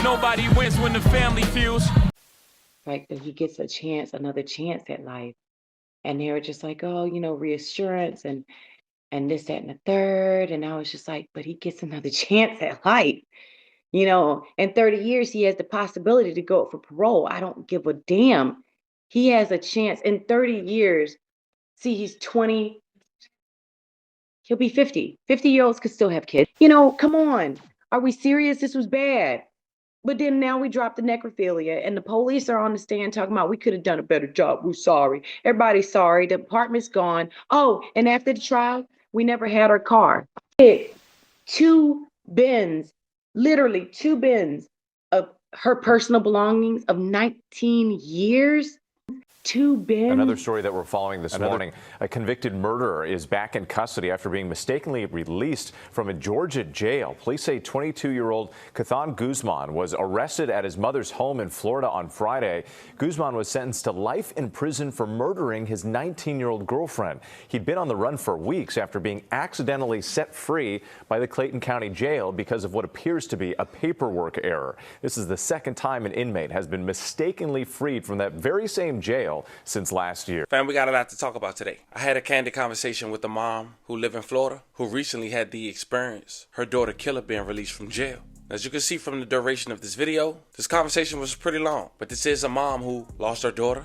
Nobody wins when the family feels. Like that he gets a chance, another chance at life. And they were just like, oh, reassurance and this, that, and the third. And I was just like, but he gets another chance at life. In 30 years, he has the possibility to go for parole. I don't give a damn. He has a chance in 30 years. See, he's 20. He'll be 50. 50-year-olds could still have kids. Come on. Are we serious? This was bad. But then now we drop the necrophilia and the police are on the stand talking about we could have done a better job. We're sorry. Everybody's sorry. The apartment's gone. Oh, and after the trial, we never had our car. Two bins, literally two bins of her personal belongings of 19 years. Two bins. Another story that we're following this morning, a convicted murderer is back in custody after being mistakenly released from a Georgia jail. Police say 22-year-old Kathan Guzman was arrested at his mother's home in Florida on Friday. Guzman was sentenced to life in prison for murdering his 19-year-old girlfriend. He'd been on the run for weeks after being accidentally set free by the Clayton County Jail because of what appears to be a paperwork error. This is the second time an inmate has been mistakenly freed from that very same jail since last year. Fam, we got a lot to talk about today. I had a candid conversation with a mom who live in Florida who recently had the experience her daughter killer being released from jail. As you can see from the duration of this video, this conversation was pretty long, but this is a mom who lost her daughter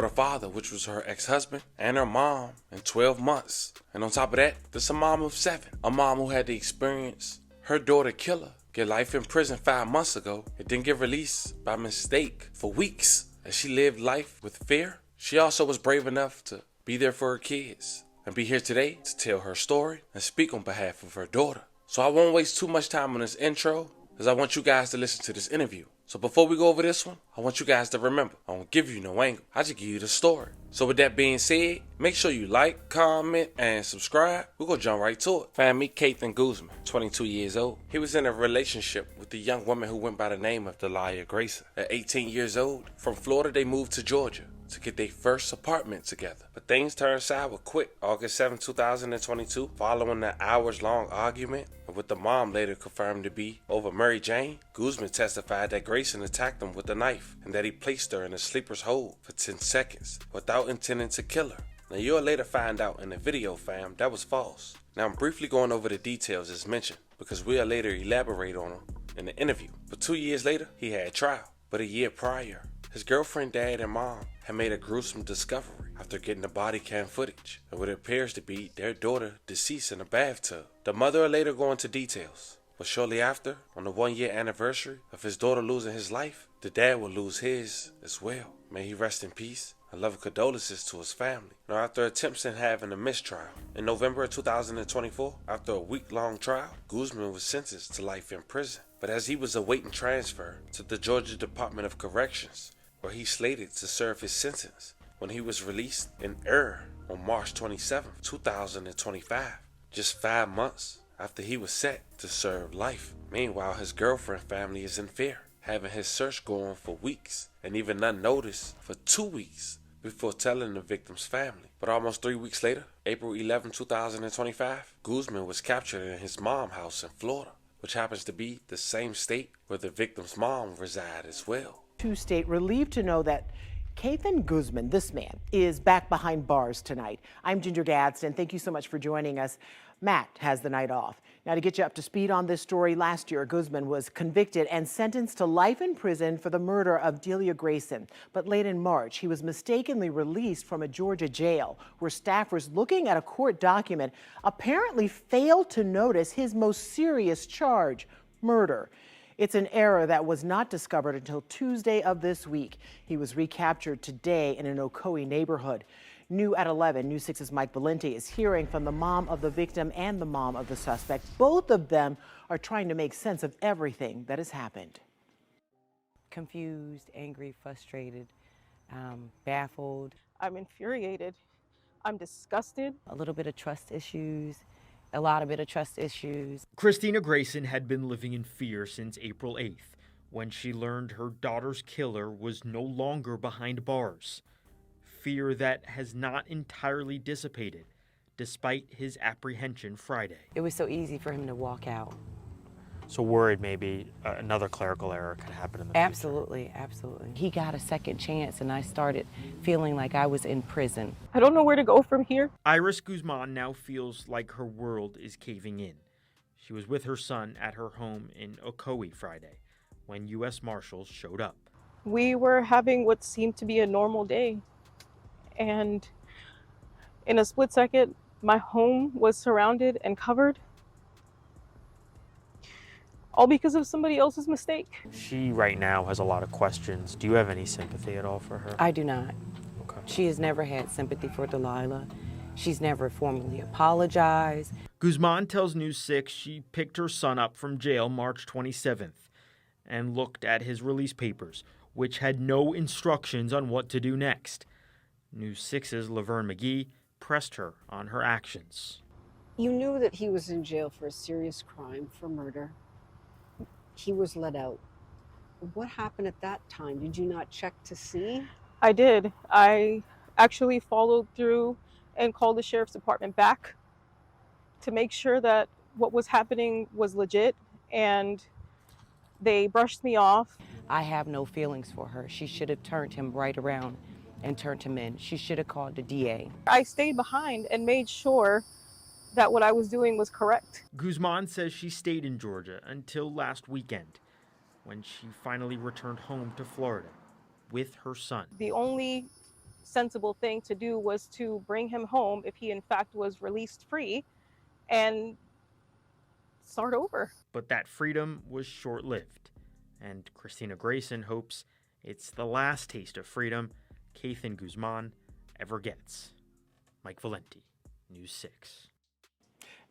father, which was her ex-husband, and her mom in 12 months. And on top of that, this is a mom of 7, a mom who had the experience her daughter killer get life in prison 5 months ago and then get released by mistake for weeks as she lived life with fear. She also was brave enough to be there for her kids and be here today to tell her story and speak on behalf of her daughter. So I won't waste too much time on this intro because I want you guys to listen to this interview. So before we go over this one, I want you guys to remember, I won't give you no angle. I just give you the story. So with that being said, make sure you like, comment, and subscribe. We're going to jump right to it. Fam, meet Kathan Guzman, 22 years old. He was in a relationship with the young woman who went by the name of ller Grayson. At 18 years old, from Florida, they moved to Georgia to get their first apartment together. But things turned sour quick. August 7, 2022, following an hours-long argument, and with the mom later confirmed to be over Mary Jane, Guzman testified that Grayson attacked him with a knife and that he placed her in a sleeper's hold for 10 seconds without intending to kill her. Now you'll later find out in the video, fam, that was false. Now I'm briefly going over the details as mentioned because we'll later elaborate on them in the interview. But 2 years later, he had trial. But a year prior, his girlfriend, dad, and mom had made a gruesome discovery after getting the Bodycam footage of what appears to be their daughter deceased in a bathtub. The mother will later go into details, but shortly after, on the 1-year anniversary of his daughter losing his life, the dad will lose his as well. May he rest in peace. I love condolences to his family. Now, after attempts in having a mistrial, in November of 2024, after a week-long trial, Guzman was sentenced to life in prison. But as he was awaiting transfer to the Georgia Department of Corrections, where he slated to serve his sentence when he was released in on March 27, 2025, just 5 months after he was set to serve life. Meanwhile, his girlfriend family is in fear, having his search go on for weeks and even unnoticed for 2 weeks before telling the victim's family. But almost 3 weeks later, April 11, 2025, Guzman was captured in his mom's house in Florida, which happens to be the same state where the victim's mom resides as well. State relieved to know that Kathan Guzman, this man, is back behind bars tonight. I'm Ginger Gadsden. Thank you so much for joining us. Matt has the night off. Now, to get you up to speed on this story, last year Guzman was convicted and sentenced to life in prison for the murder of ller Grayson. But late in March, he was mistakenly released from a Georgia jail where staffers looking at a court document apparently failed to notice his most serious charge, murder. It's an error that was not discovered until Tuesday of this week. He was recaptured today in an Ocoee neighborhood. New at 11, News 6's Mike Valenti is hearing from the mom of the victim and the mom of the suspect. Both of them are trying to make sense of everything that has happened. Confused, angry, frustrated, baffled. I'm infuriated. I'm disgusted. A little bit of trust issues. A lot of bit of trust issues. Christina Grayson had been living in fear since April 8th, when she learned her daughter's killer was no longer behind bars. Fear that has not entirely dissipated, despite his apprehension Friday. It was so easy for him to walk out. So worried maybe another clerical error could happen in the future. Absolutely, absolutely. He got a second chance, and I started feeling like I was in prison. I don't know where to go from here. Iris Guzman now feels like her world is caving in. She was with her son at her home in Ocoee Friday when U.S. Marshals showed up. We were having what seemed to be a normal day. And in a split second, my home was surrounded and covered, all because of somebody else's mistake. She right now has a lot of questions. Do you have any sympathy at all for her? I do not. Okay. She has never had sympathy for Delilah. She's never formally apologized. Guzman tells News 6 she picked her son up from jail March 27th and looked at his release papers, which had no instructions on what to do next. News 6's Laverne McGee pressed her on her actions. You knew that he was in jail for a serious crime, for murder. He was let out. What happened at that time? Did you not check to see? I did. I actually followed through and called the sheriff's department back to make sure that what was happening was legit, and they brushed me off. I have no feelings for her. She should have turned him right around and turned him in. She should have called the DA. I stayed behind and made sure that what I was doing was correct. Guzman says she stayed in Georgia until last weekend, when she finally returned home to Florida with her son. The only sensible thing to do was to bring him home if he in fact was released free and start over. But that freedom was short-lived, and Christina Grayson hopes it's the last taste of freedom Kathan Guzman ever gets. Mike Valenti, News 6.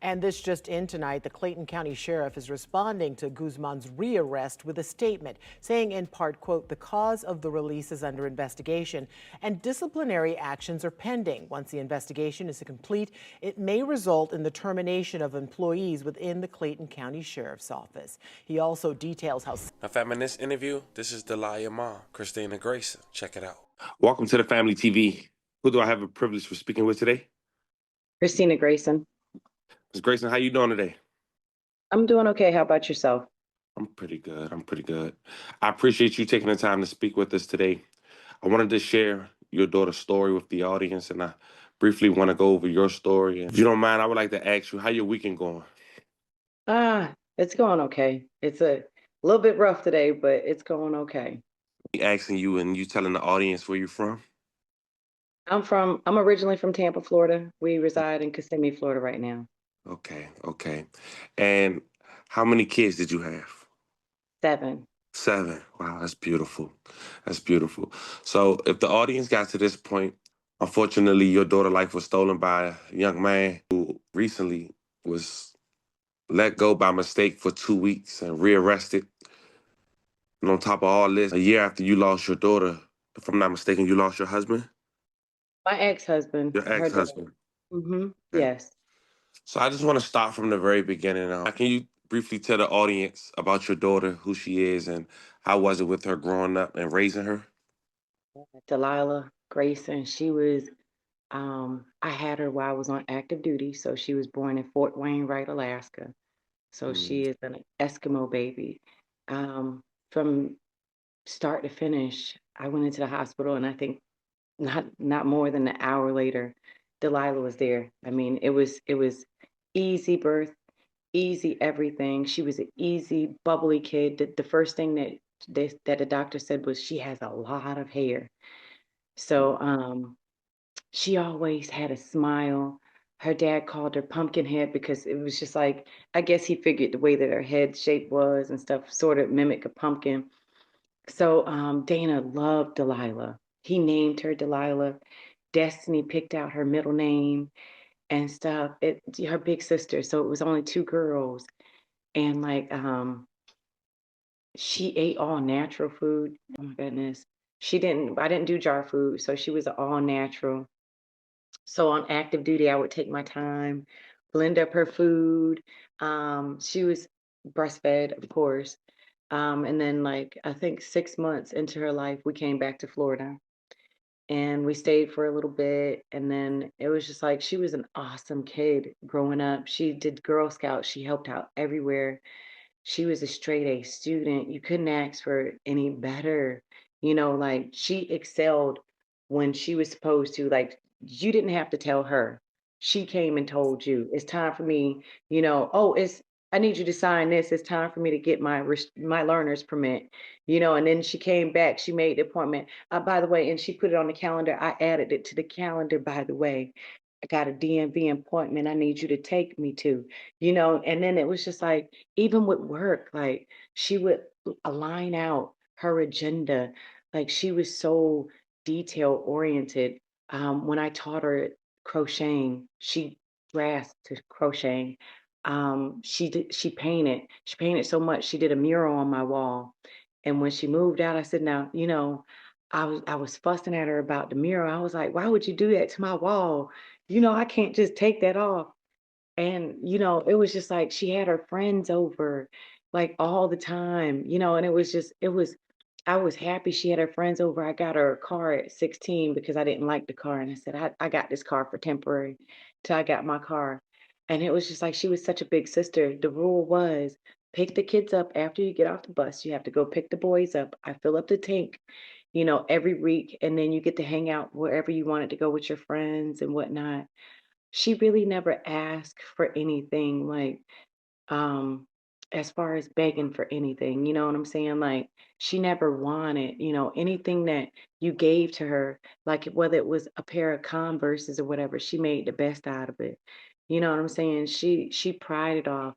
And this just in tonight, the Clayton County Sheriff is responding to Guzman's rearrest with a statement saying in part, quote, the cause of the release is under investigation and disciplinary actions are pending. Once the investigation is complete, it may result in the termination of employees within the Clayton County Sheriff's Office. He also details how... Now, fam, in this interview, this is Delilah's mom, Christina Grayson. Check it out. Welcome to the Family TV. Who do I have a privilege for speaking with today? Christina Grayson. Ms. Grayson, how you doing today? I'm doing okay. How about yourself? I'm pretty good. I'm pretty good. I appreciate you taking the time to speak with us today. I wanted to share your daughter's story with the audience, and I briefly want to go over your story. And if you don't mind, I would like to ask you how your weekend going. It's going okay. It's a little bit rough today, but it's going okay. Asking you and you telling the audience where you're from? I'm originally from Tampa, Florida. We reside in Kissimmee, Florida right now. Okay. And how many kids did you have? 7. 7. Wow, that's beautiful. That's beautiful. So if the audience got to this point, unfortunately, your daughter's life was stolen by a young man who recently was let go by mistake for 2 weeks and rearrested. And on top of all this, a year after you lost your daughter, if I'm not mistaken, you lost your husband? My ex-husband. Your ex-husband. Mm-hmm. Okay. Yes. So I just want to start from the very beginning. Can you briefly tell the audience about your daughter, who she is, and how was it with her growing up and raising her? Delilah Grayson. She was, I had her while I was on active duty. So she was born in Fort Wainwright, Alaska. So she is an Eskimo baby. From start to finish, I went into the hospital, and I think not more than an hour later, Delilah was there. I mean, it was easy birth, easy everything. She was an easy, bubbly kid. The first thing that the doctor said was she has a lot of hair. So she always had a smile. Her dad called her Pumpkinhead because it was just like, I guess he figured the way that her head shape was and stuff sort of mimic a pumpkin. So Dana loved Delilah. He named her Delilah. Destiny picked out her middle name and stuff. Her big sister, so it was only 2 girls. And like she ate all natural food. Oh my goodness. I didn't do jar food, so she was all natural. So on active duty, I would take my time, blend up her food. She was breastfed, of course. And then like I think 6 months into her life, we came back to Florida. And we stayed for a little bit, and then it was just like she was an awesome kid growing up. She did Girl Scouts. She helped out everywhere. she was a straight A student. You couldn't ask for any better. Like she excelled when she was supposed to. Like you didn't have to tell her. She came and told you, it's time for me, oh, I need you to sign this. It's time for me to get my learner's permit, and then she came back, she made the appointment. By the way, and she put it on the calendar. I added it to the calendar, by the way. I got a DMV appointment I need you to take me to, and then it was just like, even with work, like she would align out her agenda. Like she was so detail oriented. When I taught her crocheting, she grasped to crocheting. She painted so much, she did a mural on my wall. And when she moved out, I said, now, I was fussing at her about the mural. I was like, why would you do that to my wall? I can't just take that off. And, it was just like she had her friends over like all the time, and I was happy she had her friends over. I got her a car at 16 because I didn't like the car. And I said, I got this car for temporary till I got my car. And it was just like she was such a big sister. The rule was pick the kids up after you get off the bus. You have to go pick the boys up. I fill up the tank, every week. And then you get to hang out wherever you wanted to go with your friends and whatnot. She really never asked for anything like, um, as far as begging for anything, you know what I'm saying? Like, she never wanted, anything that you gave to her, like whether it was a pair of Converses or whatever, she made the best out of it. You know what I'm saying? She prided off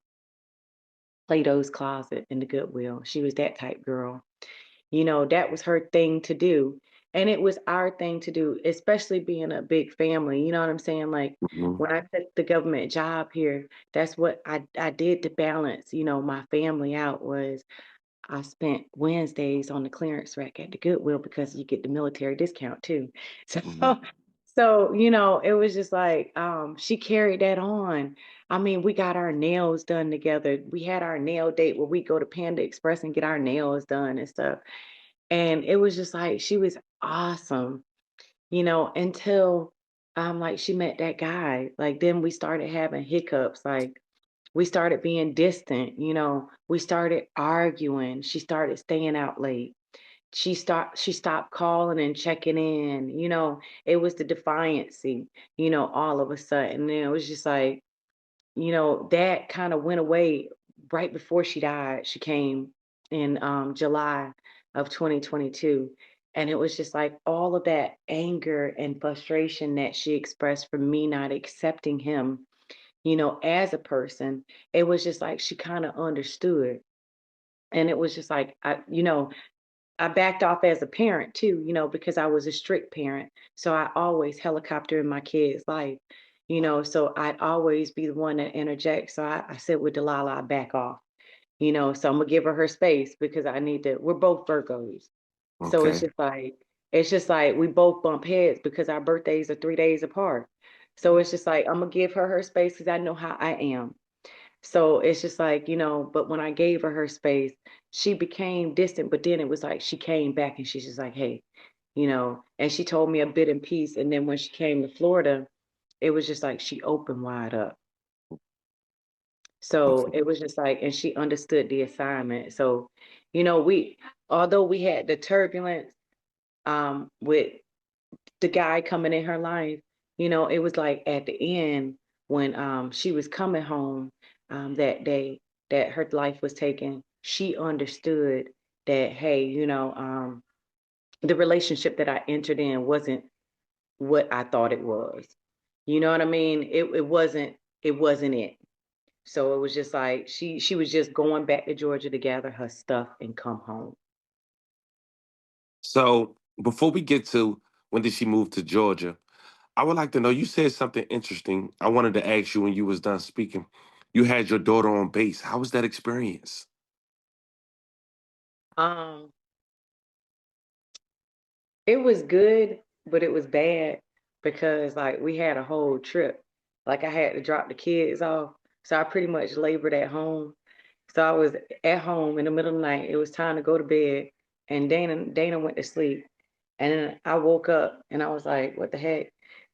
Plato's Closet in the Goodwill. She was that type girl. That was her thing to do. And it was our thing to do, especially being a big family. You know what I'm saying? Like Mhm. when I took the government job here, that's what I did to balance, my family out was I spent Wednesdays on the clearance rack at the Goodwill because you get the military discount too. Mhm. So, it was just like she carried that on. I mean, we got our nails done together. We had our nail date where we go to Panda Express and get our nails done and stuff. And it was just like she was awesome, until like she met that guy. Like then we started having hiccups, like we started being distant, we started arguing. She started staying out late. She stopped calling and checking in, it was the defiancy, all of a sudden. And it was just like, that kind of went away right before she died. She came in July of 2022. And it was just like all of that anger and frustration that she expressed for me not accepting him, as a person. It was just like she kind of understood. And it was just like, I backed off as a parent too, because I was a strict parent. So I always helicopter in my kids' life, so I'd always be the one that interjects. So I said with Delilah, I back off, so I'm gonna give her space because I need to, we're both Virgos. So Okay. it's just like we both bump heads because our birthdays are 3 days apart. So it's just like I'm gonna give her space because I know how I am. So it's just like, but when I gave her space, she became distant, but then it was like she came back and she's just like, hey, and she told me a bit in peace. And then when she came to Florida, it was just like she opened wide up. So Okay. it was just like, and she understood the assignment. So, although we had the turbulence with the guy coming in her life, it was like at the end when she was coming home that day that her life was taken, she understood that, hey, the relationship that I entered in wasn't what I thought it was. You know what I mean? It wasn't it. So it was just like she was just going back to Georgia to gather her stuff and come home. So before we get to when did she move to Georgia, I would like to know, you said something interesting. I wanted to ask you when you was done speaking. You had your daughter on base. How was that experience? Um, It was good, but it was bad because like we had a whole trip. Like I had to drop the kids off. So I pretty much labored at home. So I was at home in the middle of the night. It was time to go to bed and Dana went to sleep. And then I woke up and I was like, what the heck?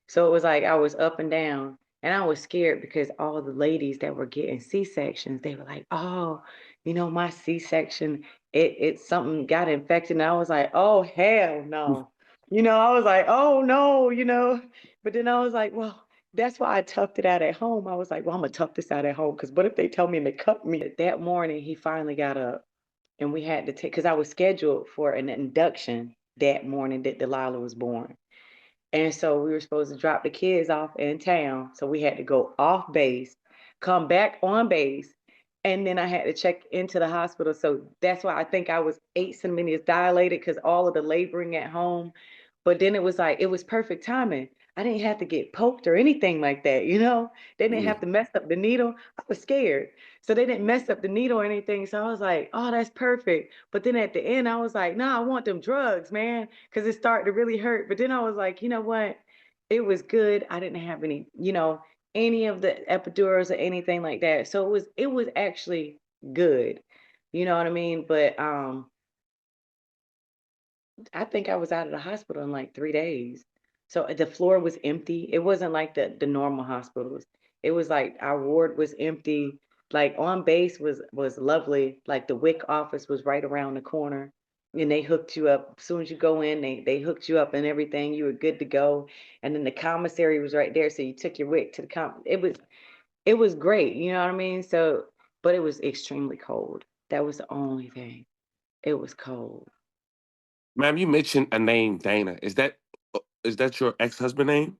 So it was like I was up and down and I was scared because all the ladies that were getting C-sections, they were like, oh, my C-section, it something got infected. And I was like, oh, hell no. I was like, oh no. But then I was like, well, that's why I toughed it out at home. I was like, well, I'm gonna tough this out at home because what if they tell me and they cut me? That morning, he finally got up and we had to take, because I was scheduled for an induction that morning that Delilah was born. And so we were supposed to drop the kids off in town. So we had to go off base, come back on base, and then I had to check into the hospital. So that's why I think I was 8 centimeters dilated because all of the laboring at home. But then it was like, it was perfect timing. I didn't have to get poked or anything like that, They didn't have to mess up the needle. I was scared. So they didn't mess up the needle or anything. So I was like, oh, that's perfect. But then at the end, I was like, nah, I want them drugs, man, because it started to really hurt. But then I was like, you know what? It was good. I didn't have any of the epidurals or anything like that. So it was actually good. You know what I mean? But I think I was out of the hospital in like 3 days. So the floor was empty. It wasn't like the normal hospitals. It was like our ward was empty. Like on base was lovely. Like the WIC office was right around the corner. And they hooked you up. As soon as you go in, they hooked you up and everything. You were good to go. And then the commissary was right there. So you took your WIC to the it was great, you know what I mean? So, but it was extremely cold. That was the only thing. It was cold. Ma'am, you mentioned a name, Dana. Is that your ex-husband name?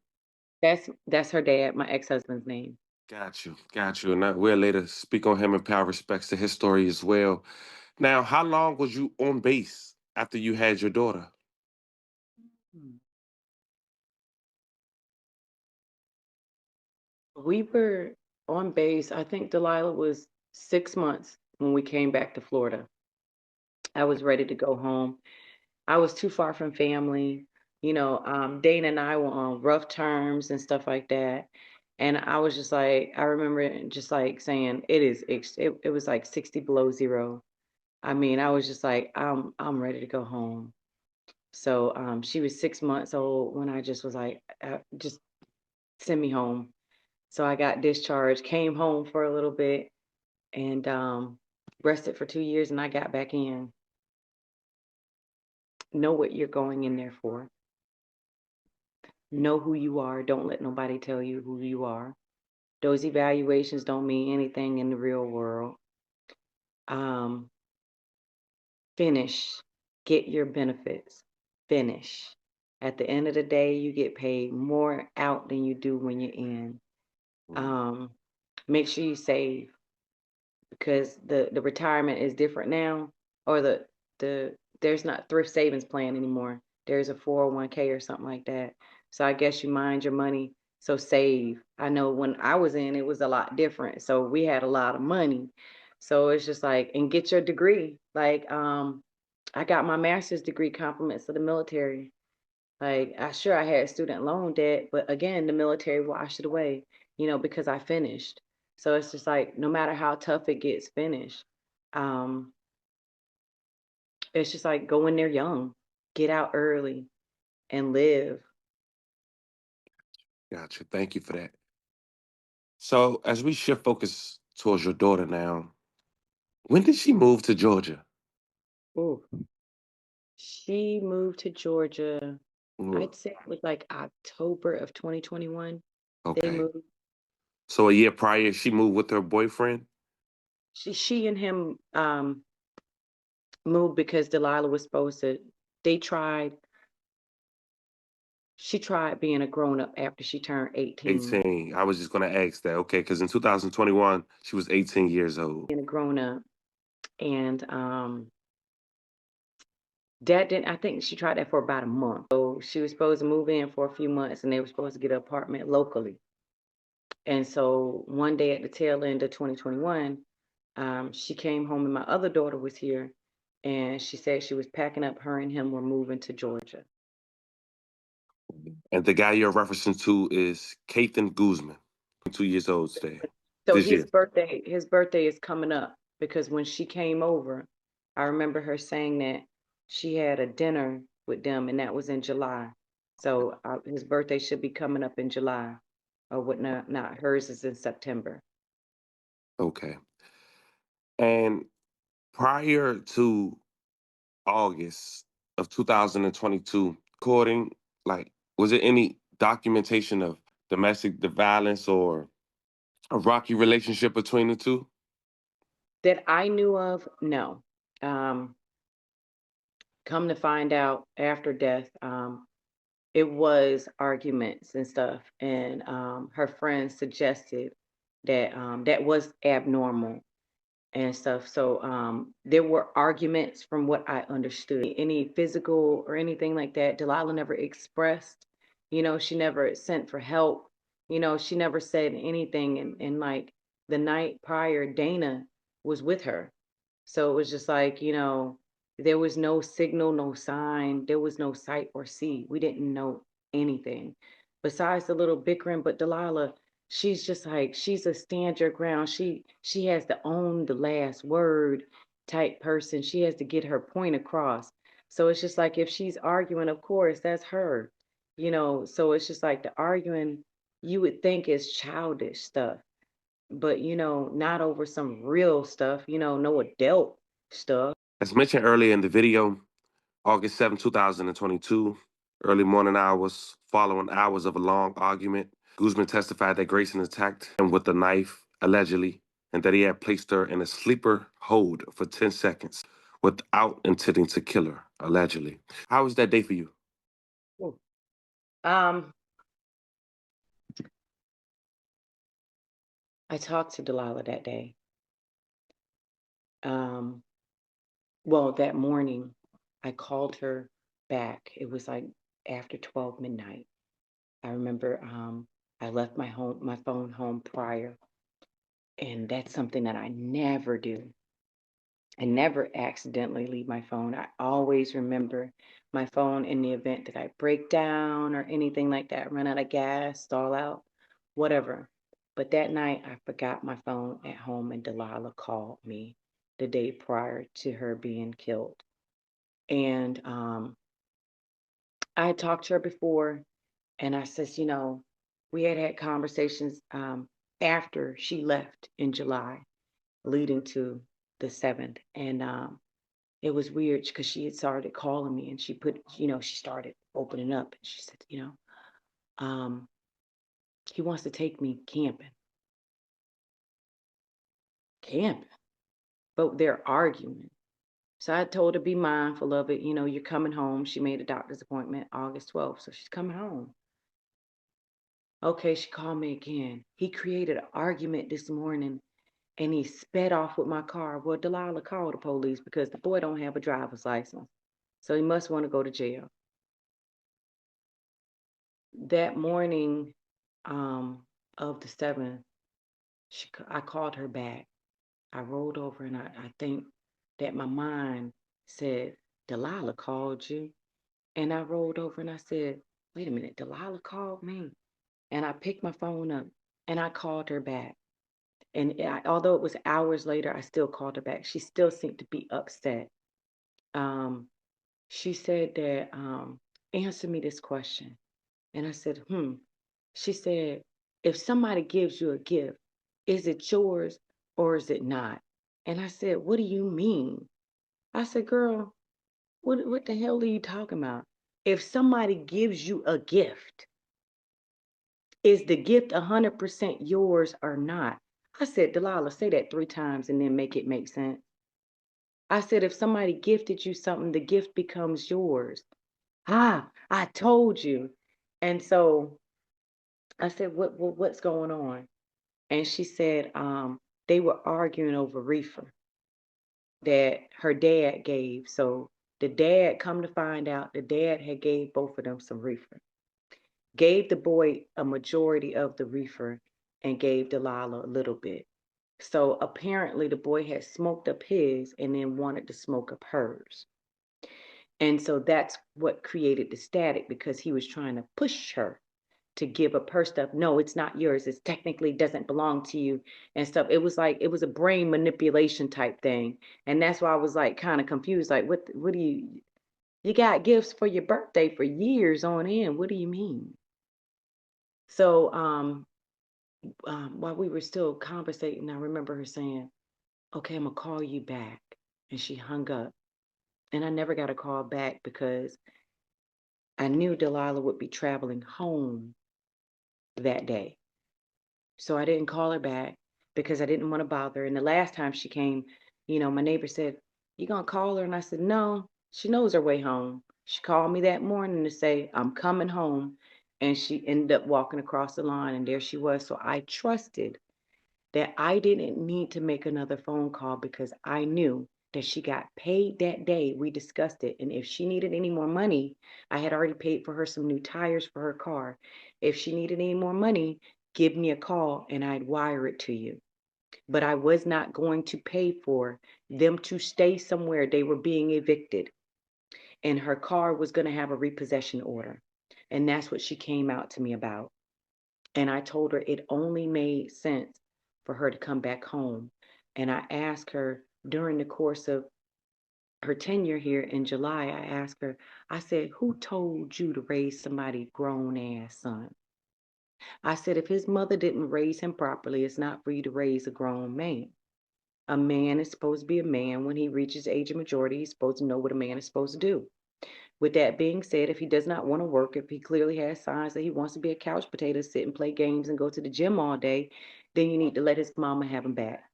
That's her dad, my ex-husband's name. Got you. And we'll later speak on him and pay our respects to his story as well. Now, how long was you on base after you had your daughter? Hmm. We were on base. I think Delilah was 6 months when we came back to Florida. I was ready to go home. I was too far from family. Dana and I were on rough terms and stuff like that. And I was just like, I remember just like saying, it was like 60 below zero. I mean, I was just like, I'm ready to go home. So she was 6 months old when I just was like, just send me home. So I got discharged, came home for a little bit, and rested for 2 years, and I got back in. Know what you're going in there for. Know who you are. Don't let nobody tell you who you are. Those evaluations don't mean anything in the real world. Finish. Get your benefits. Finish. At the end of the day, you get paid more out than you do when you're in. Make sure you save, because the retirement is different now, or there's not thrift savings plan anymore. There's a 401k or something like that. So I guess you mind your money. So save. I know when I was in, it was a lot different. So we had a lot of money. So it's just like, and get your degree. Like, I got my master's degree, compliments of the military. Like, I had student loan debt, but again, the military washed it away, because I finished. So it's just like, no matter how tough it gets, finish. Um, it's just like, go in there young, get out early, and live. Gotcha. Thank you for that. So, as we shift focus towards your daughter now, when did she move to Georgia? Ooh. She moved to Georgia, Ooh, I'd say it was like October of 2021. They okay. moved. So, a year prior, she moved with her boyfriend? She and him moved because Delilah was supposed to. They tried. She tried being a grown up after she turned 18. 18. I was just going to ask that. Okay. Because in 2021, she was 18 years old. Being a grown up, and dad didn't. I think she tried that for about a month. So she was supposed to move in for a few months, and they were supposed to get an apartment locally. And so one day at the tail end of 2021, she came home, and my other daughter was here, and she said she was packing up. Her and him were moving to Georgia. And the guy you're referencing to is Kathan Guzman, 2 years old today, So this year. his birthday is coming up, because when she came over, I remember her saying that she had a dinner with them, and that was in July. So his birthday should be coming up in July, or what? Not hers is in September. Okay. And Prior to August of 2022, recording, like, was there any documentation of domestic violence or a rocky relationship between the two? That I knew of, no. Come to find out after death, it was arguments and stuff, and her friends suggested that that was abnormal and stuff. So there were arguments from what I understood. Any physical or anything like that, Delilah never expressed. She never sent for help. She never said anything. And like the night prior, Dana was with her. So it was just like, there was no signal, no sign. There was no sight or see. We didn't know anything besides the little bickering. But Delilah, she's just like, she's a stand your ground. She has to own the last word type person. She has to get her point across. So it's just like if she's arguing, of course, that's her. So it's just like the arguing you would think is childish stuff, but not over some real stuff, no adult stuff. As mentioned earlier in the video, August 7, 2022, early morning hours, following hours of a long argument, Guzman testified that Grayson attacked him with a knife, allegedly, and that he had placed her in a sleeper hold for 10 seconds without intending to kill her, allegedly. How was that day for you? Ooh. Um, I talked to Delilah that day. Well, that morning, I called her back. It was like after 12 midnight. I remember I left my phone home prior, and that's something that I never do. I never accidentally leave my phone. I always remember my phone in the event that I break down or anything like that, run out of gas, stall out, whatever. But that night, I forgot my phone at home, and Delilah called me the day prior to her being killed. And I had talked to her before, and I says, we had conversations after she left in July, leading to the 7th. And it was weird because she had started calling me, and she put, she started opening up, and she said, he wants to take me camping. Camping. But they're arguing. So I told her, be mindful of it. You're coming home. She made a doctor's appointment August 12th. So she's coming home. Okay, she called me again. He created an argument this morning, and he sped off with my car. Well, Delilah called the police because the boy don't have a driver's license. So he must want to go to jail. That morning of the 7th, I called her back. I rolled over, and I think that my mind said, Delilah called you. And I rolled over and I said, wait a minute, Delilah called me. And I picked my phone up and I called her back. And although it was hours later, I still called her back. She still seemed to be upset. She said that, answer me this question. And I said, She said, if somebody gives you a gift, is it yours or is it not? And I said, what do you mean? I said, girl, what the hell are you talking about? If somebody gives you a gift, is the gift 100% yours or not? I said, Delilah, say that 3 times and then make it make sense. I said, if somebody gifted you something, the gift becomes yours. I told you. And so I said, what's going on? And she said, they were arguing over reefer that her dad gave. So the dad, come to find out, the dad had gave both of them some reefer. Gave the boy a majority of the reefer and gave Delilah a little bit. So apparently the boy had smoked up his and then wanted to smoke up hers. And so that's what created the static, because he was trying to push her to give up her stuff. No, it's not yours. It technically doesn't belong to you and stuff. It was like, it was a brain manipulation type thing. And that's why I was like kind of confused. Like, what do you got gifts for your birthday for years on end. What do you mean? So while we were still conversating, I remember her saying, okay, I'm gonna call you back. and she hung up. And I never got a call back because I knew Delilah would be traveling home that day. So I didn't call her back because I didn't want to bother her. And the last time she came, my neighbor said, "You gonna call her?" And I said, "No, she knows her way home." She called me that morning to say, "I'm coming home." And she ended up walking across the line, and there she was. So I trusted that I didn't need to make another phone call because I knew that she got paid that day. We discussed it. And if she needed any more money, I had already paid for her some new tires for her car. If she needed any more money, give me a call and I'd wire it to you. But I was not going to pay for them to stay somewhere. They were being evicted, and her car was going to have a repossession order. And that's what she came out to me about. And I told her it only made sense for her to come back home. And I asked her during the course of her tenure here in July, I asked her, I said, "Who told you to raise somebody's grown ass son?" I said, "If his mother didn't raise him properly, it's not for you to raise a grown man. A man is supposed to be a man. When he reaches age of majority, he's supposed to know what a man is supposed to do. With that being said, if he does not want to work, if he clearly has signs that he wants to be a couch potato, sit and play games and go to the gym all day, then you need to let his mama have him back."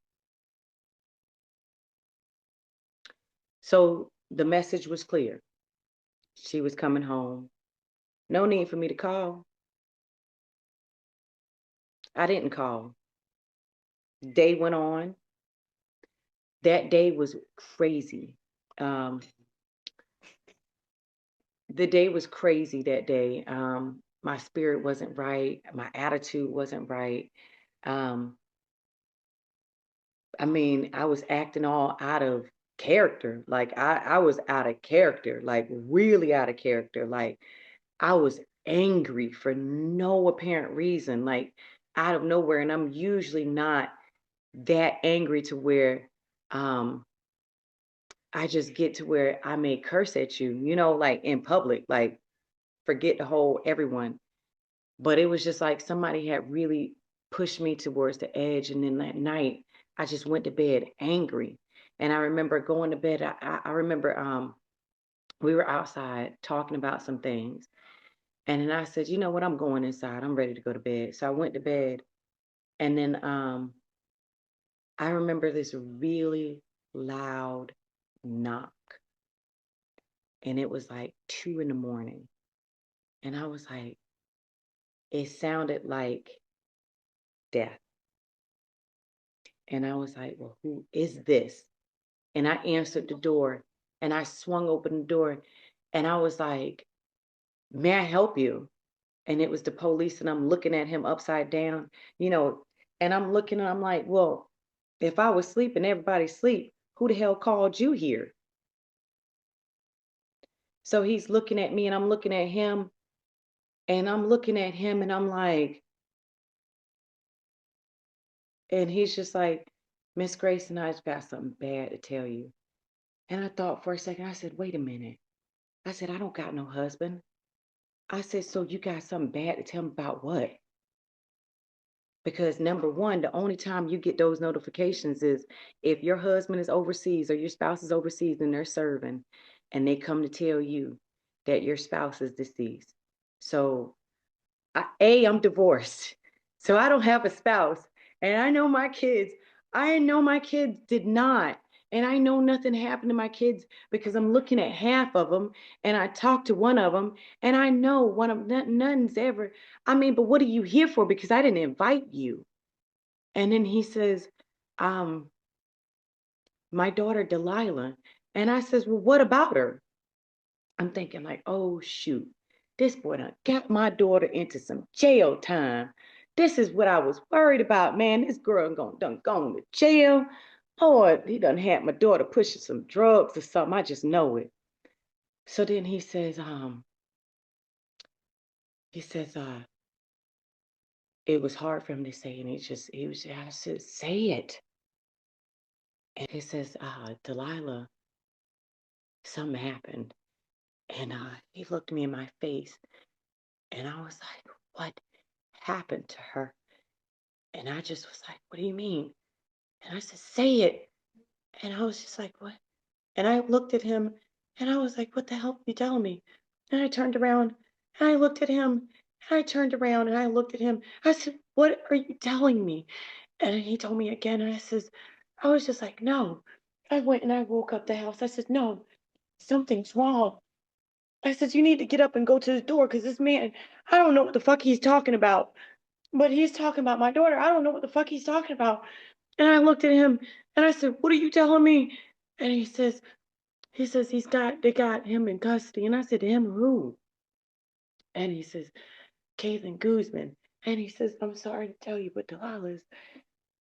So the message was clear. She was coming home. No need for me to call. I didn't call. Day went on. That day was crazy. The day was crazy that day. My spirit wasn't right. My attitude wasn't right. I was acting all out of character. Like I was out of character, like really out of character. Like I was angry for no apparent reason, like out of nowhere. And I'm usually not that angry to where I just get to where I may curse at you, like in public, like forget the whole everyone. But it was just like somebody had really pushed me towards the edge. And then that night, I just went to bed angry. And I remember going to bed. I remember we were outside talking about some things. And then I said, "You know what? I'm going inside. I'm ready to go to bed." So I went to bed. And then I remember this really loud knock. And it was like 2 in the morning. And I was like, it sounded like death. And I was like, "Well, who is this?" And I answered the door and I swung open the door and I was like, "May I help you?" And it was the police, and I'm looking at him upside down, and I'm looking and I'm like, "Well, if I was sleeping, everybody's asleep, who the hell called you here?" So he's looking at me and I'm looking at him and I'm looking at him and I'm like, and he's just like, "Miss Grayson, I've got something bad to tell you." And I thought for a second, I said, "Wait a minute." I said, "I don't got no husband." I said, "So you got something bad to tell me about what?" Because number one, the only time you get those notifications is if your husband is overseas or your spouse is overseas and they're serving and they come to tell you that your spouse is deceased. So I'm divorced. So I don't have a spouse. And I know my kids did not. And I know nothing happened to my kids because I'm looking at half of them and I talked to one of them and I know one of none's ever. But what are you here for? Because I didn't invite you. And then he says, um, "My daughter Delilah." And I says, "Well, what about her?" I'm thinking like, "Oh shoot, this boy done got my daughter into some jail time. This is what I was worried about, man. This girl done gone to jail. Lord, he done had my daughter pushing some drugs or something. I just know it." So then he says, it was hard for him to say, and I said, "Say it." And he says, "Delilah, something happened." And he looked me in my face and I was like, "What happened to her?" And I just was like, "What do you mean?" And I said, "Say it." And I was just like, "What?" And I looked at him and I was like, what the hell are you telling me? And I turned around and I looked at him and I turned around and I looked at him. I said, what are you telling me? And he told me again. And I was just like, no. I went and I woke up the house. I said, no, something's wrong. I said, you need to get up and go to the door because this man, I don't know what the fuck he's talking about. But he's talking about my daughter. I don't know what the fuck he's talking about. And I looked at him and I said, what are you telling me? And he says they got him in custody. And I said, him who? And he says, Kathan Guzman. And he says, I'm sorry to tell you, but Delilah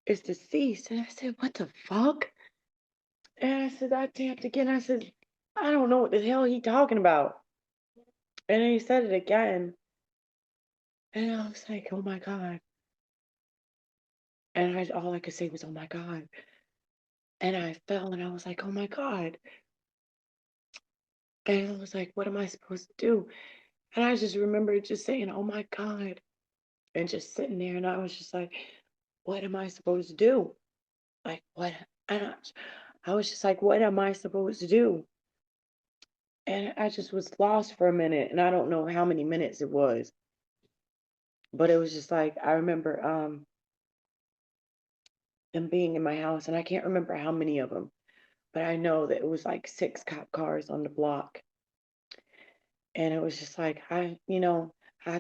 is deceased. And I said, what the fuck? And I said, I tapped again. I said, I don't know what the hell he talking about. And then he said it again. And I was like, oh my God. And all I could say was, oh my God. And I fell and I was like, oh my God. And I was like, what am I supposed to do? And I just remember just saying, oh my God. And just sitting there. And I was just like, what am I supposed to do? Like, what? And I was just like, what am I supposed to do? And I just was lost for a minute. And I don't know how many minutes it was. But it was just like, I remember them being in my house. And I can't remember how many of them. But I know that it was like 6 cop cars on the block. And it was just like, I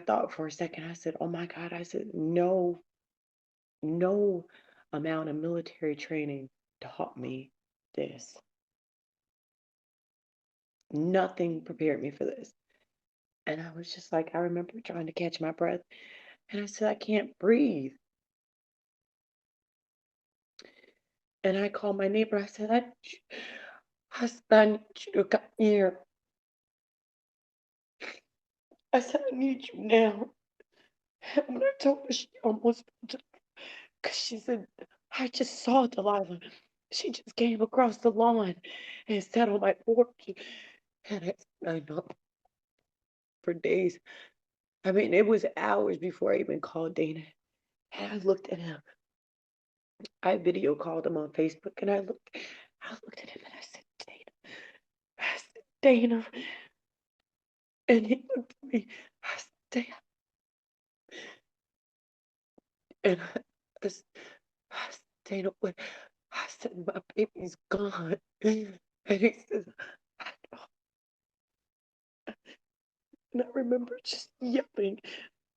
thought for a second, I said, oh my God, I said, no amount of military training taught me this. Nothing prepared me for this. And I was just like, I remember trying to catch my breath. And I said, I can't breathe. And I called my neighbor. I said, I need you to come here. I said, I need you now. And when I told her, she almost, because she said, I just saw Delilah. She just came across the lawn and sat on my porch. And I know for days. I mean, it was hours before I even called Dana. And I looked at him. I video called him on Facebook and I looked at him and I said, Dana. I said, Dana. And he looked at me. I said, Dana. And I said, Dana, what? I said, my baby's gone. And he says, I know. And I remember just yelling.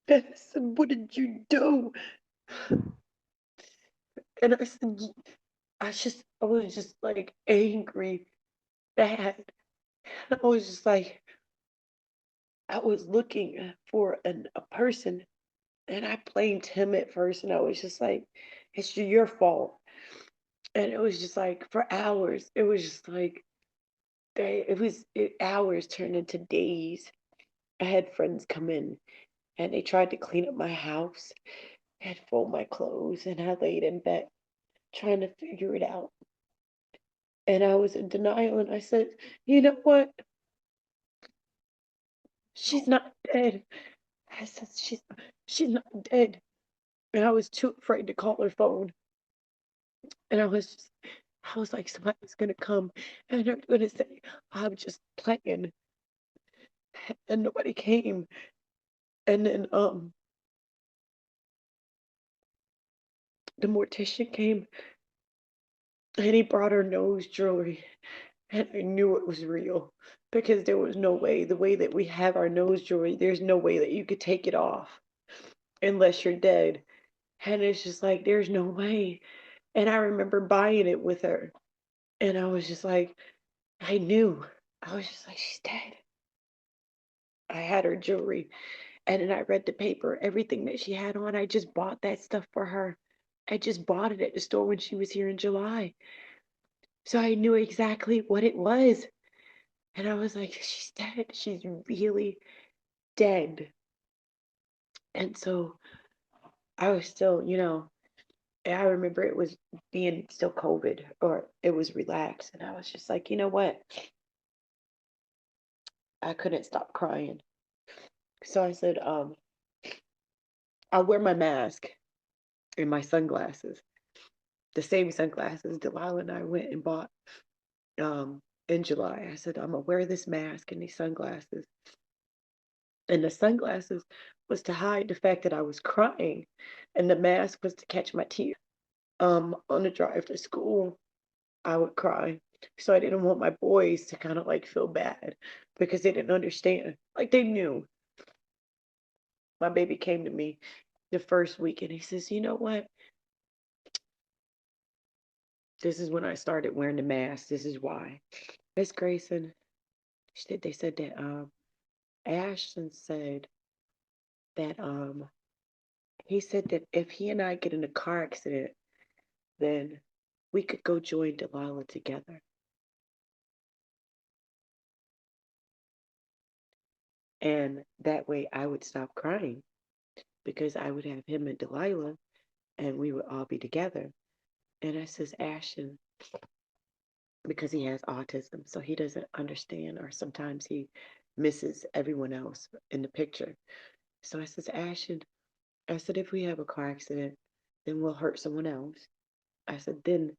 And I said, what did you do? And I said, I was just like angry, bad. And I was just like, I was looking for a person and I blamed him at first. And I was just like, it's your fault. And it was just like for hours, it was just like, hours turned into days. I had friends come in and they tried to clean up my house and fold my clothes. And I laid in bed trying to figure it out. And I was in denial. And I said, you know what? She's not dead. I said, she's not dead. And I was too afraid to call her phone. And I was like, somebody's gonna come and they're gonna say, I'm just playing. And nobody came. And then the mortician came and he brought her nose jewelry. And I knew it was real because there was no way, the way that we have our nose jewelry, there's no way that you could take it off unless you're dead. And it's just like, there's no way. And I remember buying it with her. And I was just like, I knew. I was just like, she's dead. I had her jewelry. And then I read the paper, everything that she had on. I just bought that stuff for her. I just bought it at the store when she was here in July. So I knew exactly what it was. And I was like, she's dead. She's really dead. And so I was still, I remember it was being still COVID or it was relaxed. And I was just like, you know what? I couldn't stop crying. So I said, I'll wear my mask and my sunglasses, the same sunglasses Delilah and I went and bought in July. I said, I'm gonna wear this mask and these sunglasses. And the sunglasses was to hide the fact that I was crying, and the mask was to catch my tears. On the drive to school, I would cry. So I didn't want my boys to kind of like feel bad because they didn't understand. Like they knew. My baby came to me the first week and he says, you know what? This is when I started wearing the mask. This is why. Miss Grayson, they said that Ashton said that he said that if he and I get in a car accident, then we could go join Delilah together. And that way I would stop crying because I would have him and Delilah and we would all be together. And I says, Ashton, because he has autism, so he doesn't understand, or sometimes he misses everyone else in the picture. So I says, Ashton, I said, if we have a car accident, then we'll hurt someone else. I said, then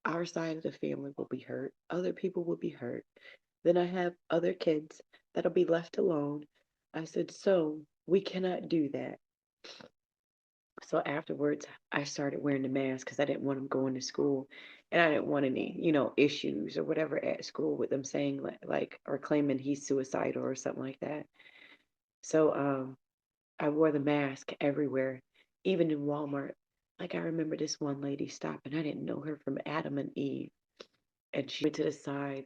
our side of the family will be hurt. Other people will be hurt. Then I have other kids that'll be left alone. I said, so we cannot do that. So afterwards, I started wearing the mask because I didn't want them going to school, and I didn't want any, issues or whatever at school with them saying like or claiming he's suicidal or something like that. So I wore the mask everywhere, even in Walmart. Like I remember this one lady stopping. I didn't know her from Adam and Eve, and she went to the side,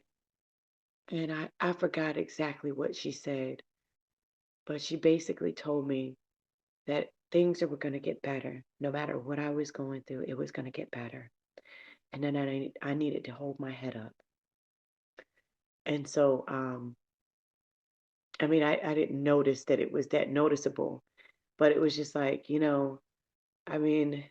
and I forgot exactly what she said, but she basically told me that things were going to get better. No matter what I was going through, it was going to get better. And then I needed to hold my head up. And so, I mean, I didn't notice that it was that noticeable, but it was just like, I mean,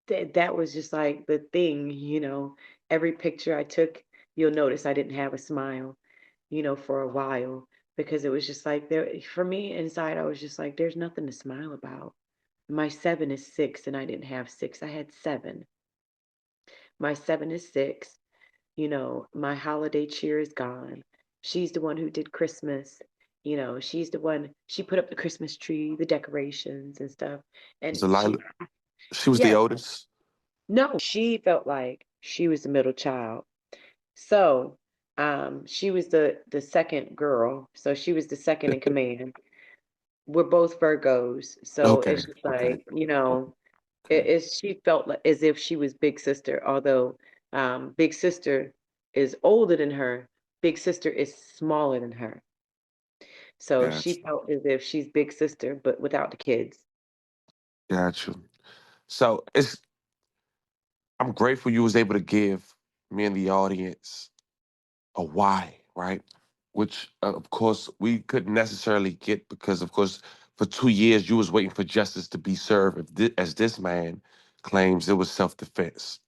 that was just like the thing, every picture I took, you'll notice I didn't have a smile, for a while because it was just like there, for me inside, I was just like, there's nothing to smile about. My 7 is 6, and I didn't have 6. I had 7. My 7 is 6. My holiday cheer is gone. She's the one who did Christmas. She's the one, she put up the Christmas tree, the decorations and stuff. And Delilah, she was the yes, oldest. no, she felt like she was the middle child. So, she was the second girl. So she was the second in command. We're both Virgos. So Okay. it's just Okay. like, Okay. she felt like as if she was big sister, although big sister is older than her, big sister is smaller than her. So she Gotcha. felt as if she's big sister, but without the kids. Gotcha. So I'm grateful you was able to give me and the audience a why, right? Which of course we couldn't necessarily get because of course for 2 years you was waiting for justice to be served as this man claims it was self-defense.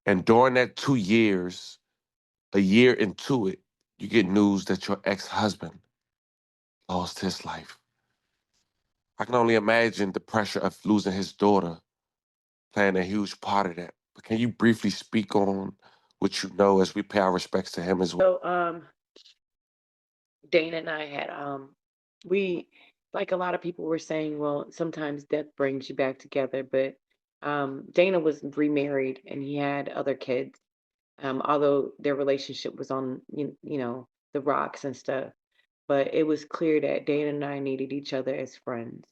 And during that 2 years, a year into it, you get news that your ex-husband lost his life. I can only imagine the pressure of losing his daughter playing a huge part of that. But can you briefly speak on what you know as we pay our respects to him as well? So Dana and I had we, like a lot of people were saying, well, sometimes death brings you back together, but Dana was remarried and he had other kids. Although their relationship was on the rocks and stuff, but it was clear that Dana and I needed each other as friends.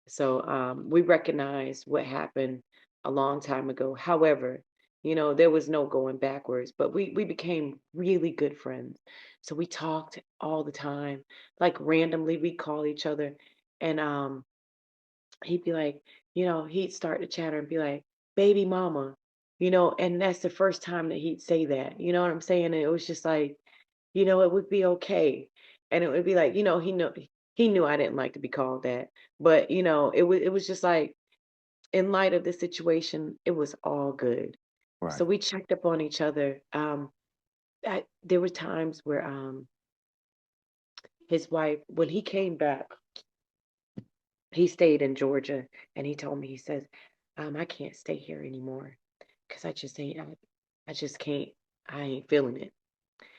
So we recognized what happened a long time ago. However, there was no going backwards, but we became really good friends. So we talked all the time, like randomly we call each other, and he'd be like, he'd start to chatter and be like, "Baby mama," and that's the first time that he'd say that. You know what I'm saying? And it was just like, it would be okay. And it would be like, he knew I didn't like to be called that. But, it was just like in light of the situation, it was all good. Right. So we checked up on each other. There were times where his wife, when he came back, he stayed in Georgia and he told me, he says, I can't stay here anymore because I just ain't I just can't. I ain't feeling it.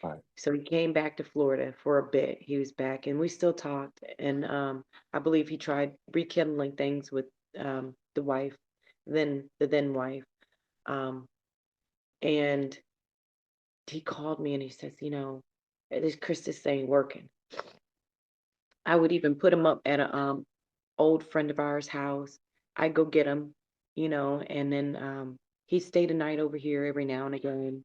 Right. So he came back to Florida for a bit. He was back and we still talked. And I believe he tried rekindling things with the wife, the then wife. Um, and he called me and he says, this Chris ain't working. I would even put him up at a old friend of ours' house. I'd go get him, and then he'd stay the night over here every now and again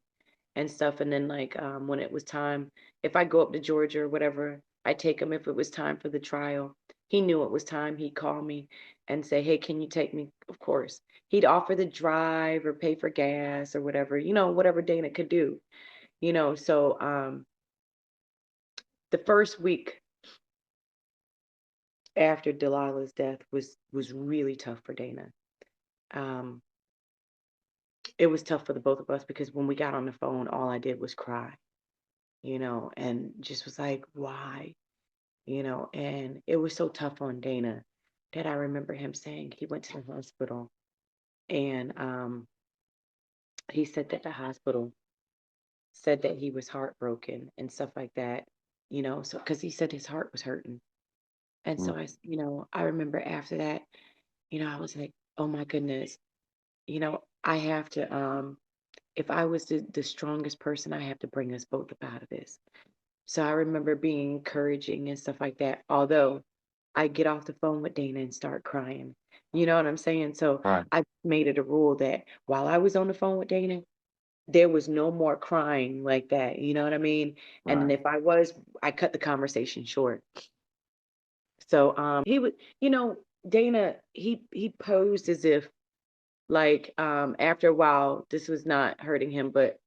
and stuff. And then like when it was time, if I go up to Georgia or whatever, I take him if it was time for the trial. He knew it was time. He'd call me and say, "Hey, can you take me?" Of course. He'd offer the drive or pay for gas or whatever, whatever Dana could do, So the first week after Delilah's death was really tough for Dana. Um, it was tough for the both of us because when we got on the phone, all I did was cry, and just was like, why? And it was so tough on Dana that I remember him saying he went to the hospital and he said that the hospital said that he was heartbroken and stuff like that, so because he said his heart was hurting. And so I remember after that, I was like, oh my goodness, I have to, if I was the strongest person, I have to bring us both up out of this. So I remember being encouraging and stuff like that. Although I get off the phone with Dana and start crying. You know what I'm saying? So Right. I made it a rule that while I was on the phone with Dana, there was no more crying like that. You know what I mean? And Right. if I was, I cut the conversation short. So he would, Dana, he posed as if like after a while this was not hurting him, but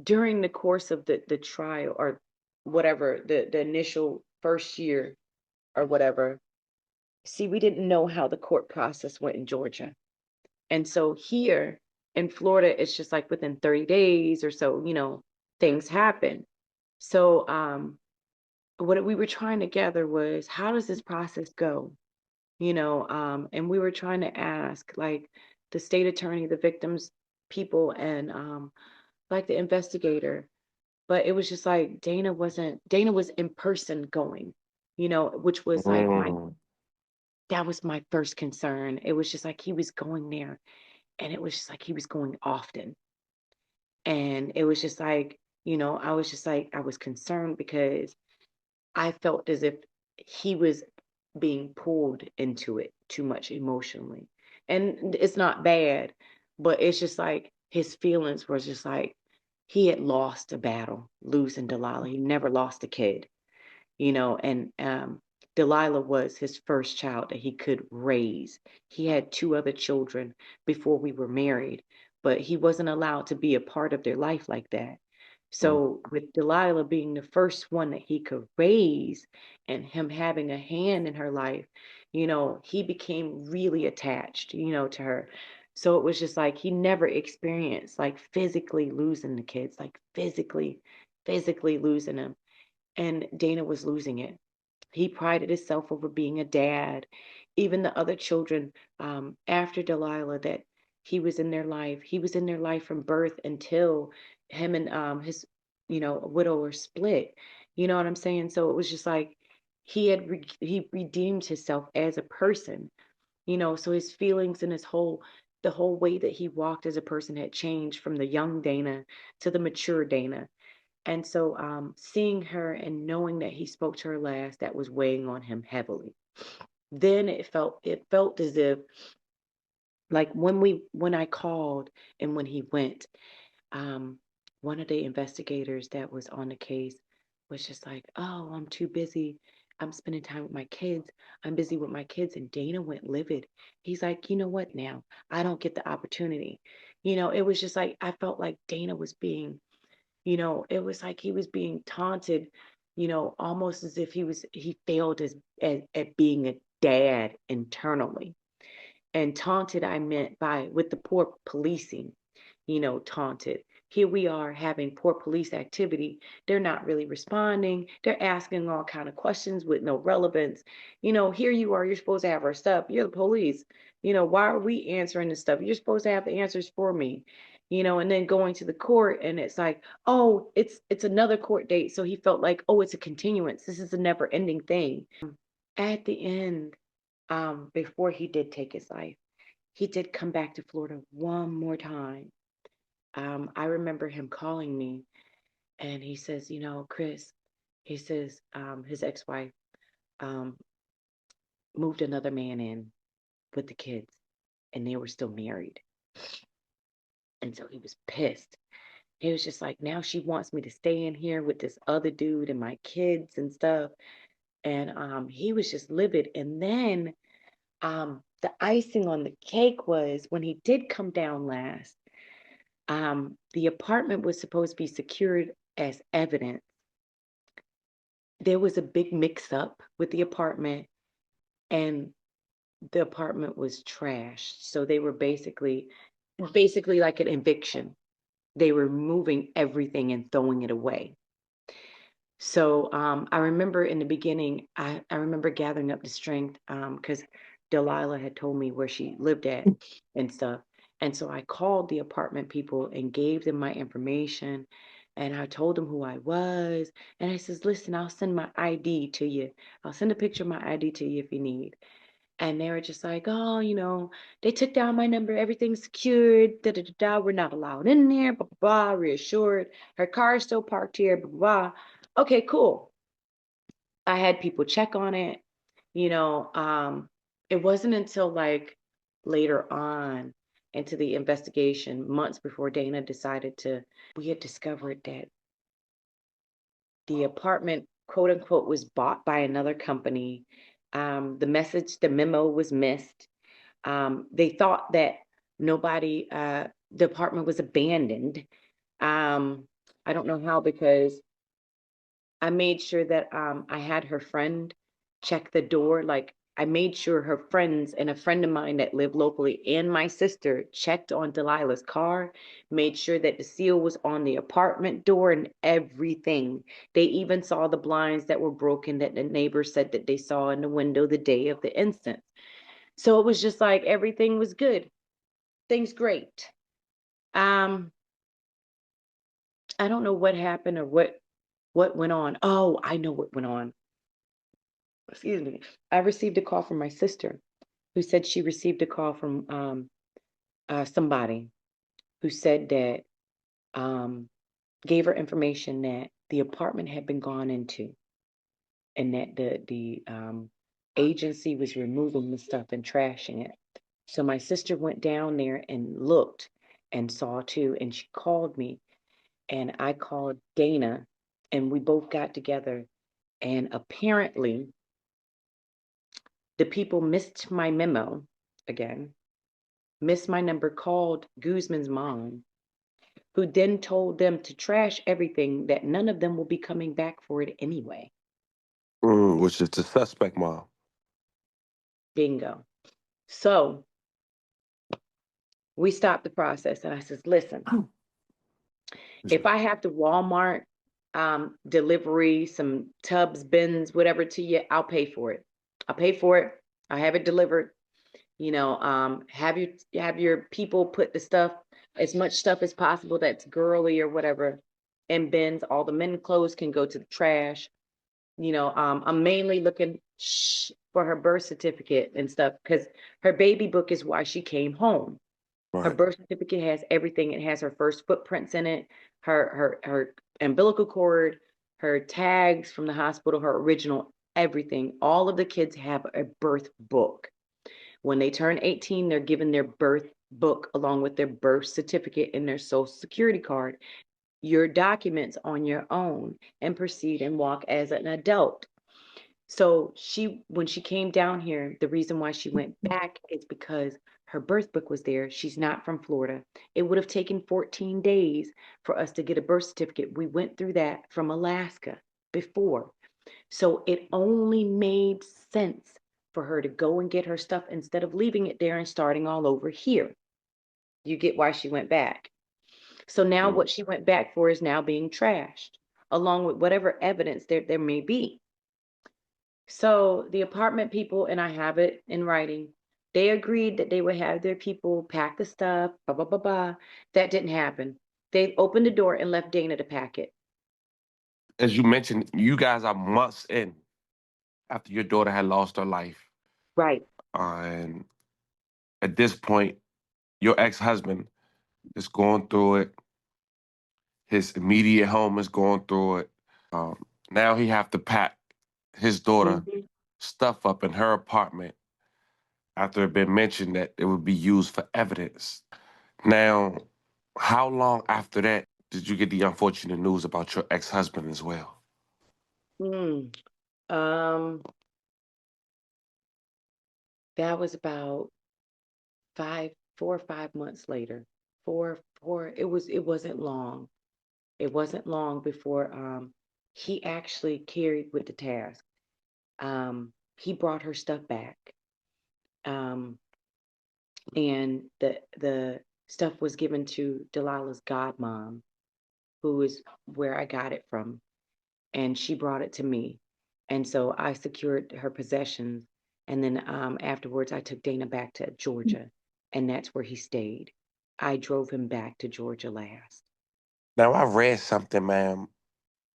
during the course of the trial or whatever, the initial first year or whatever, see, we didn't know how the court process went in Georgia. And so here in Florida, it's just like within 30 days or so, things happen. So what we were trying to gather was how does this process go? And we were trying to ask like the state attorney, the victims people, and like the investigator. But it was just like Dana was in person going, which was like that was my first concern. It was just like he was going there and it was just like he was going often. And it was just like, I was just like, I was concerned because I felt as if he was being pulled into it too much emotionally. And it's not bad, but it's just like his feelings were just like he had lost a battle, losing Delilah. He never lost a kid, and Delilah was his first child that he could raise. He had two other children before we were married, but he wasn't allowed to be a part of their life like that. So with Delilah being the first one that he could raise and him having a hand in her life, he became really attached, to her. So it was just like he never experienced like physically losing the kids, like physically losing them. And Dana was losing it. He prided himself over being a dad. Even the other children after Delilah that he was in their life, he was in their life from birth until him and his, widower split. You know what I'm saying? So it was just like he redeemed himself as a person, so his feelings and the whole way that he walked as a person had changed from the young Dana to the mature Dana. And so seeing her and knowing that he spoke to her last, that was weighing on him heavily. Then it felt as if like when I called and when he went, um, one of the investigators that was on the case was just like, "Oh, I'm too busy. I'm spending time with my kids. I'm busy with my kids." And Dana went livid. He's like, "You know what now? I don't get the opportunity." It was just like I felt like Dana was being, it was like he was being taunted, almost as if he failed at being a dad internally. And taunted, I meant by with the poor policing, taunted. Here we are having poor police activity. They're not really responding. They're asking all kind of questions with no relevance. Here you are, you're supposed to have our stuff. You're the police. Why are we answering this stuff? You're supposed to have the answers for me. and then going to the court, and it's like, oh, it's another court date. So he felt like, oh, it's a continuance. This is a never ending thing. At the end, before he did take his life, he did come back to Florida one more time. I remember him calling me, and he says, Chris, he says, his ex-wife moved another man in with the kids, and they were still married. And so he was pissed. He was just like, now she wants me to stay in here with this other dude and my kids and stuff. And he was just livid. And then the icing on the cake was when he did come down last, the apartment was supposed to be secured as evidence. There was a big mix-up with the apartment, and the apartment was trashed. So they were basically like an eviction. They were moving everything and throwing it away. So I remember in the beginning, I remember gathering up the strength because Delilah had told me where she lived at and stuff. And so I called the apartment people and gave them my information. And I told them who I was. And I says, listen, I'll send my ID to you. I'll send a picture of my ID to you if you need. And they were just like, oh, they took down my number, everything's secured, da da da da, we're not allowed in there, blah, blah, blah, reassured. Her car is still parked here, blah, blah, blah. Okay, cool. I had people check on it. It wasn't until like later on into the investigation, months before Dana we had discovered that the apartment, quote unquote, was bought by another company. The memo was missed. They thought that the apartment was abandoned. I don't know how, because I made sure that I had her friend check the door. Like, I made sure her friends and a friend of mine that lived locally and my sister checked on Delilah's car, made sure that the seal was on the apartment door and everything. They even saw the blinds that were broken that the neighbor said that they saw in the window the day of the incident. So it was just like everything was good. Things great. I don't know what happened or what went on. Oh, I know what went on. Excuse me. I received a call from my sister who said she received a call from somebody who said that gave her information that the apartment had been gone into, and that the agency was removing the stuff and trashing it. So my sister went down there and looked and saw too, and she called me, and I called Dana, and we both got together, and apparently the people missed my memo again, missed my number, called Guzman's mom, who then told them to trash everything, that none of them will be coming back for it anyway. Which is the suspect mom. Bingo. So we stopped the process, and I says, listen, if I have to Walmart delivery, some tubs, bins, whatever to you, I'll pay for it. I'll pay for it. I have it delivered. Have your people put the stuff, as much stuff as possible that's girly or whatever, in bins. All the men clothes can go to the trash. I'm mainly looking for her birth certificate and stuff, because her baby book is why she came home. Her Right. birth certificate has everything. It has her first footprints in it, her umbilical cord, her tags from the hospital, her original, everything. All of the kids have a birth book. When they turn 18, they're given their birth book along with their birth certificate and their social security card, your documents on your own, and proceed and walk as an adult. So when she came down here, the reason why she went back is because her birth book was there. She's not from Florida. It would have taken 14 days for us to get a birth certificate. We went through that from Alaska before. So it only made sense for her to go and get her stuff instead of leaving it there and starting all over here. You get why she went back. So now what she went back for is now being trashed, along with whatever evidence there may be. So the apartment people, and I have it in writing, They agreed that they would have their people pack the stuff, blah, blah, blah, blah. That didn't happen. They opened the door and left Dana to pack it. As you mentioned, you guys are months in after your daughter had lost her life. Right. And at this point, your ex-husband is going through it. His immediate home is going through it. Now he have to pack his daughter Mhm. stuff up in her apartment after it had been mentioned that it would be used for evidence. Now, how long after that did you get the unfortunate news about your ex-husband as well? Mm. Um, that was about 4 or 5 months later. It wasn't long. It wasn't long before he actually carried with the task. He brought her stuff back. Um, and the stuff was given to Delilah's godmom, who is where I got it from, and she brought it to me, and so I secured her possessions, and then afterwards I took Dana back to Georgia, and that's where he stayed. I drove him back to Georgia last. Now, I read something, ma'am.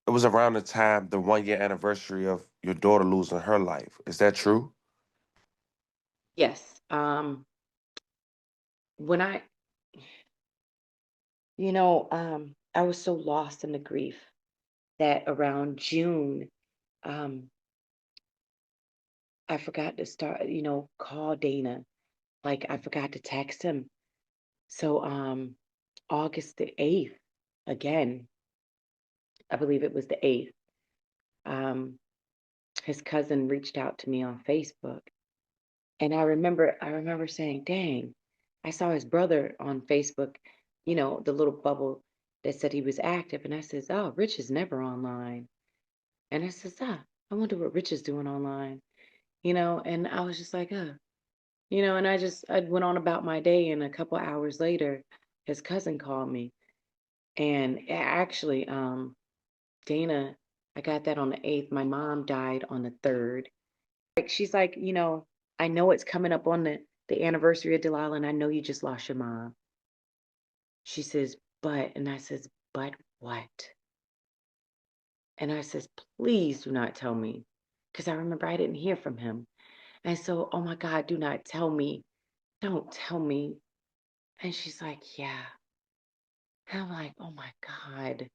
It was around the time, the 1-year anniversary of your daughter losing her life. Is that true? Yes. When I was so lost in the grief that around June, um, I forgot to start, call Dana. Like I forgot to text him. So August the 8th, again, I believe it was the 8th, um, his cousin reached out to me on Facebook. And I remember saying, dang, I saw his brother on Facebook, the little bubble that said he was active. And I says, oh, Rich is never online. And I says, I wonder what Rich is doing online, and I was just like, and I went on about my day. And a couple hours later, his cousin called me. And actually, Dana, I got that on the 8th. My mom died on the 3rd. Like she's like, I know it's coming up on the anniversary of Delilah, and I know you just lost your mom. She says, and I says, but what? And I says, please do not tell me. Because I remember I didn't hear from him. And so, oh my God, do not tell me. Don't tell me. And she's like, yeah. And I'm like, oh my God.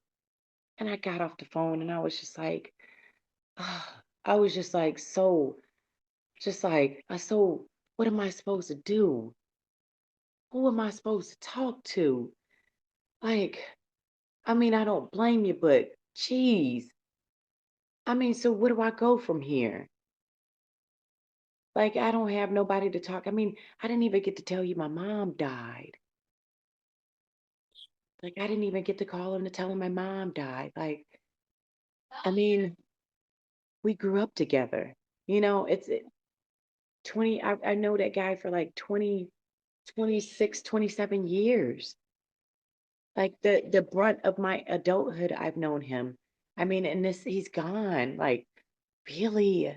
And I got off the phone and I was just like, I was just like, what am I supposed to do? Who am I supposed to talk to? Like, I mean, I don't blame you, but geez. I mean, so where do I go from here? Like, I don't have nobody to talk. I mean, I didn't even get to tell you my mom died. Like, I didn't even get to call him to tell him my mom died. Like, I mean, we grew up together. It's 20, I know that guy for like 20, 26, 27 years. Like the brunt of my adulthood, I've known him. I mean, and he's gone. Like, really?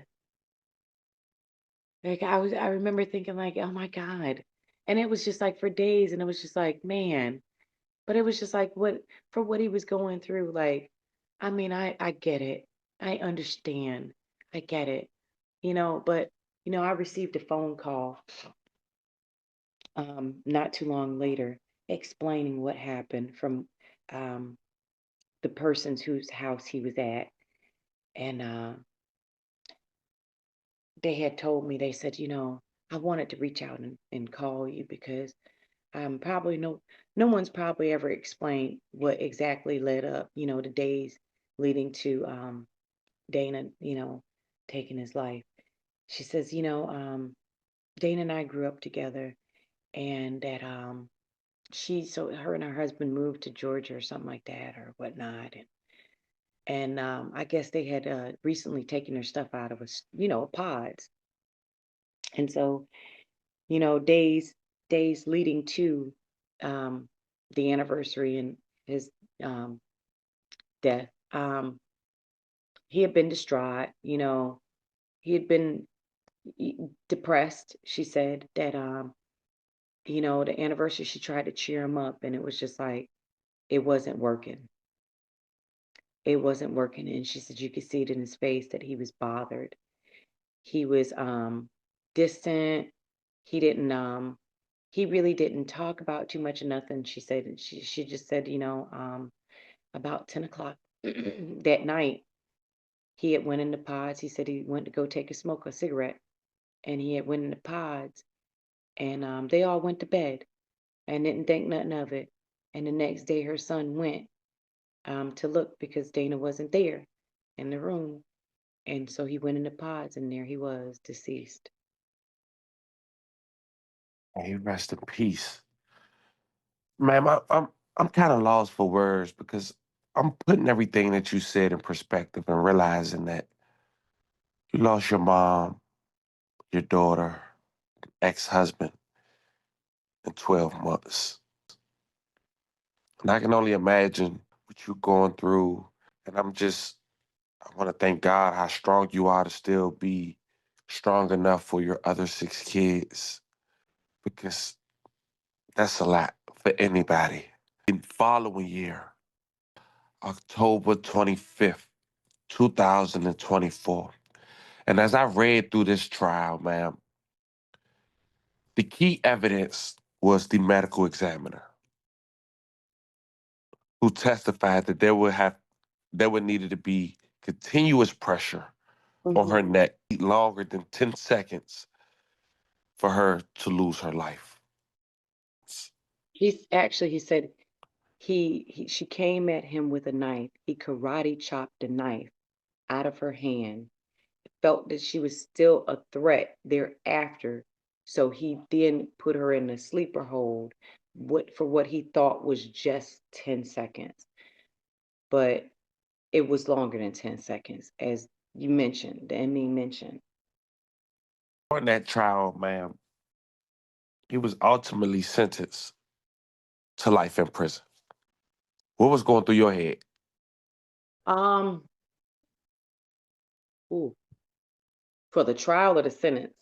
Like I remember thinking like, oh my God. And it was just like for days, and it was just like, man. But it was just like what he was going through, like, I mean, I get it. I understand. I get it. But I received a phone call not too long later explaining what happened from um the person's whose house he was at. And they had told me, they said, I wanted to reach out and call you because probably no one's probably ever explained what exactly led up, the days leading to Dana, taking his life. She says, Dana and I grew up together, and that so her and her husband moved to Georgia or something like that or whatnot, and I guess they had recently taken their stuff out of pods, and so days leading to um, the anniversary and his um, death, he had been distraught. He had been depressed. She said that, the anniversary, she tried to cheer him up, and it was just like, it wasn't working. It wasn't working. And she said you could see it in his face that he was bothered. He was distant. He didn't he really didn't talk about too much of nothing. She said she just said, about 10 o'clock that night, he had went in the pods. He said he went to go take a cigarette, and he had went in the pods, and they all went to bed and didn't think nothing of it. And the next day, her son went to look because Dana wasn't there in the room, and so he went in the pods, and there he was, deceased. May he rest in peace. Ma'am, I'm kind of lost for words because I'm putting everything that you said in perspective and realizing that you lost your mom, your daughter, ex-husband in 12 months. And I can only imagine what you're going through. And I want to thank God how strong you are to still be strong enough for your other 6 kids, because that's a lot for anybody. In the following year, October 25th, 2024. And as I read through this trial, ma'am, the key evidence was the medical examiner who testified that there would needed to be continuous pressure on her Mhm. neck longer than 10 seconds for her to lose her life. He said she came at him with a knife. He karate chopped the knife out of her hand, felt that she was still a threat thereafter. So he then put her in a sleeper hold, for what he thought was just 10 seconds. But it was longer than 10 seconds, as you mentioned, the ME mentioned. On that trial, ma'am, he was ultimately sentenced to life in prison. What was going through your head? Um, ooh, for the trial or the sentence?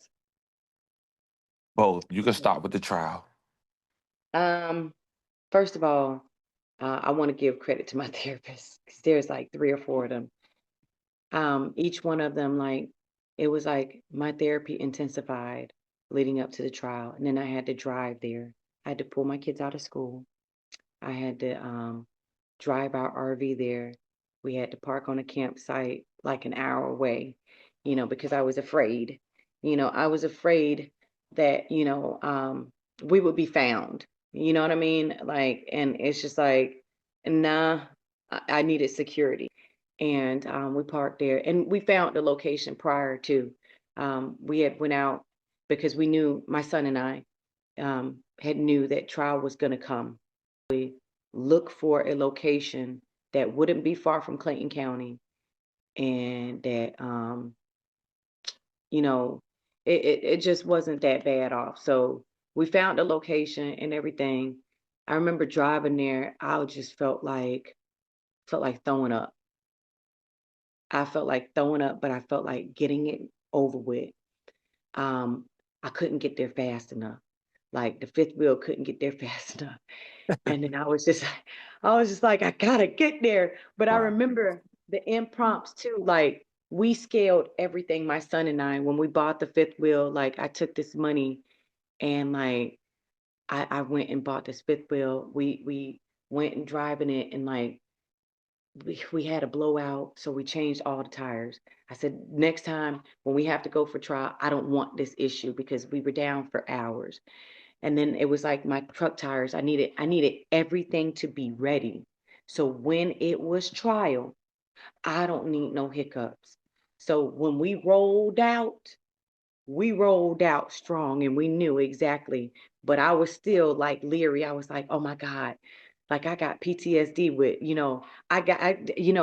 Both. You can start with the trial. Um, First of all, I want to give credit to my therapist because there's like 3 or 4 of them. Each one of them, like, it was like my therapy intensified leading up to the trial. And then I had to drive there. I had to pull my kids out of school. I had to drive our RV there. We had to park on a campsite like an hour away, because I was afraid. I was afraid that, we would be found. You know what I mean? Like, and it's just like, nah, I needed security. And we parked there, and we found the location prior to. We had went out because we knew, my son and I had knew that trial was going to come. Look for a location that wouldn't be far from Clayton County, and that you know it just wasn't that bad off. So we found the location and everything. I remember driving there, I just felt like throwing up. I felt like throwing up, but I felt like getting it over with. um I couldn't get there fast enough. Like, the fifth wheel couldn't get there fast enough. And then I was just like, I gotta get there. But I Right. remember the imprompts too. Like, we scaled everything, my son and I, when we bought the fifth wheel. Like, I took this money, and like I went and bought this fifth wheel. We went and driving it, and like we had a blowout, so we changed all the tires. I said, next time when we have to go for trial, I don't want this issue, because we were down for hours. And then it was like my truck tires. I needed everything to be ready. So when it was trial, I don't need no hiccups. So when we rolled out strong, and we knew exactly. But I was still like leery. I was like, oh my God, like I got PTSD with,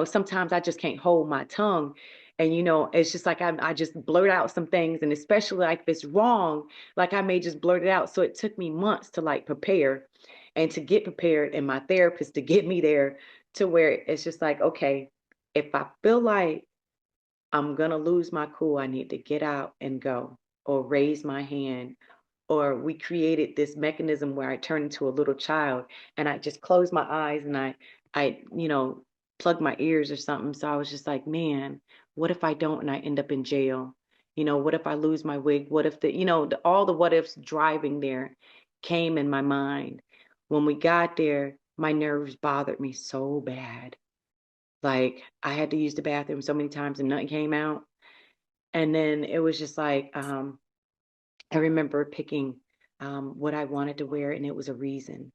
sometimes I just can't hold my tongue. And, it's just like I just blurt out some things. And especially like if it's wrong, like I may just blurt it out. So it took me months to like prepare and to get prepared, and my therapist to get me there to where it's just like, okay, if I feel like I'm going to lose my cool, I need to get out and go. or raise my hand, or we created this mechanism where I turn into a little child and I just close my eyes and I plug my ears or something. So I was just like, man, what if I don't and I end up in jail? What if I lose my wig? What if all the what ifs driving there came in my mind. When we got there, my nerves bothered me so bad. Like I had to use the bathroom so many times and nothing came out. And then it was just like, I remember picking what I wanted to wear, and it was a reason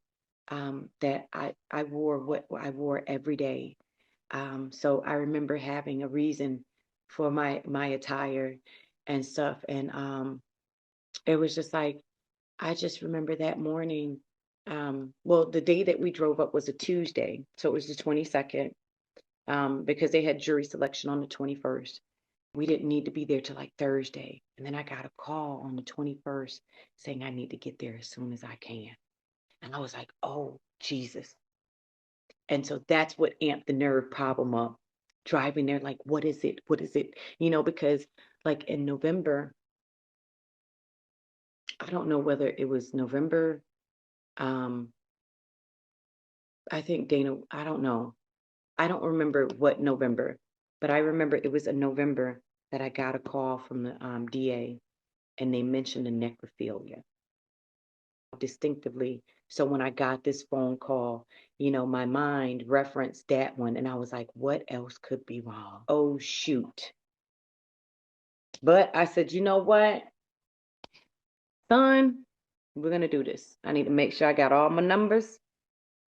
that I wore what I wore every day. So I remember having a reason for my attire and stuff, and it was just like I just remember that morning. Well, the day that we drove up was a Tuesday, so it was the 22nd, because they had jury selection on the 21st. We didn't need to be there till like Thursday. And then I got a call on the 21st saying I need to get there as soon as I can. And I was like, oh, Jesus. And so that's what amped the nerve problem up. Driving there, like, what is it? What is it? Because like in November, I don't know whether it was November. I think Dana, I don't know. I don't remember what November, but I remember it was in November that I got a call from the DA, and they mentioned the necrophilia distinctively. So when I got this phone call, my mind referenced that one, and I was like, what else could be wrong? Oh, shoot. But I said, you know what, son, we're going to do this. I need to make sure I got all my numbers.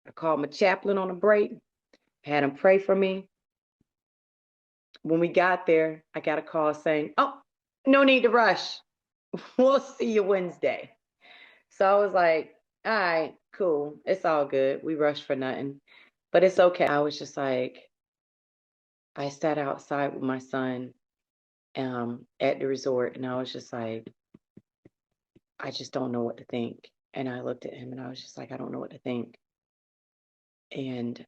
I called my chaplain on a break, had him pray for me. When we got there, I got a call saying, oh, no need to rush. We'll see you Wednesday. So I was like, all right, cool. It's all good. We rushed for nothing, but it's okay. I was just like, I sat outside with my son at the resort, and I was just like, I just don't know what to think. And I looked at him and I was just like, I don't know what to think. And,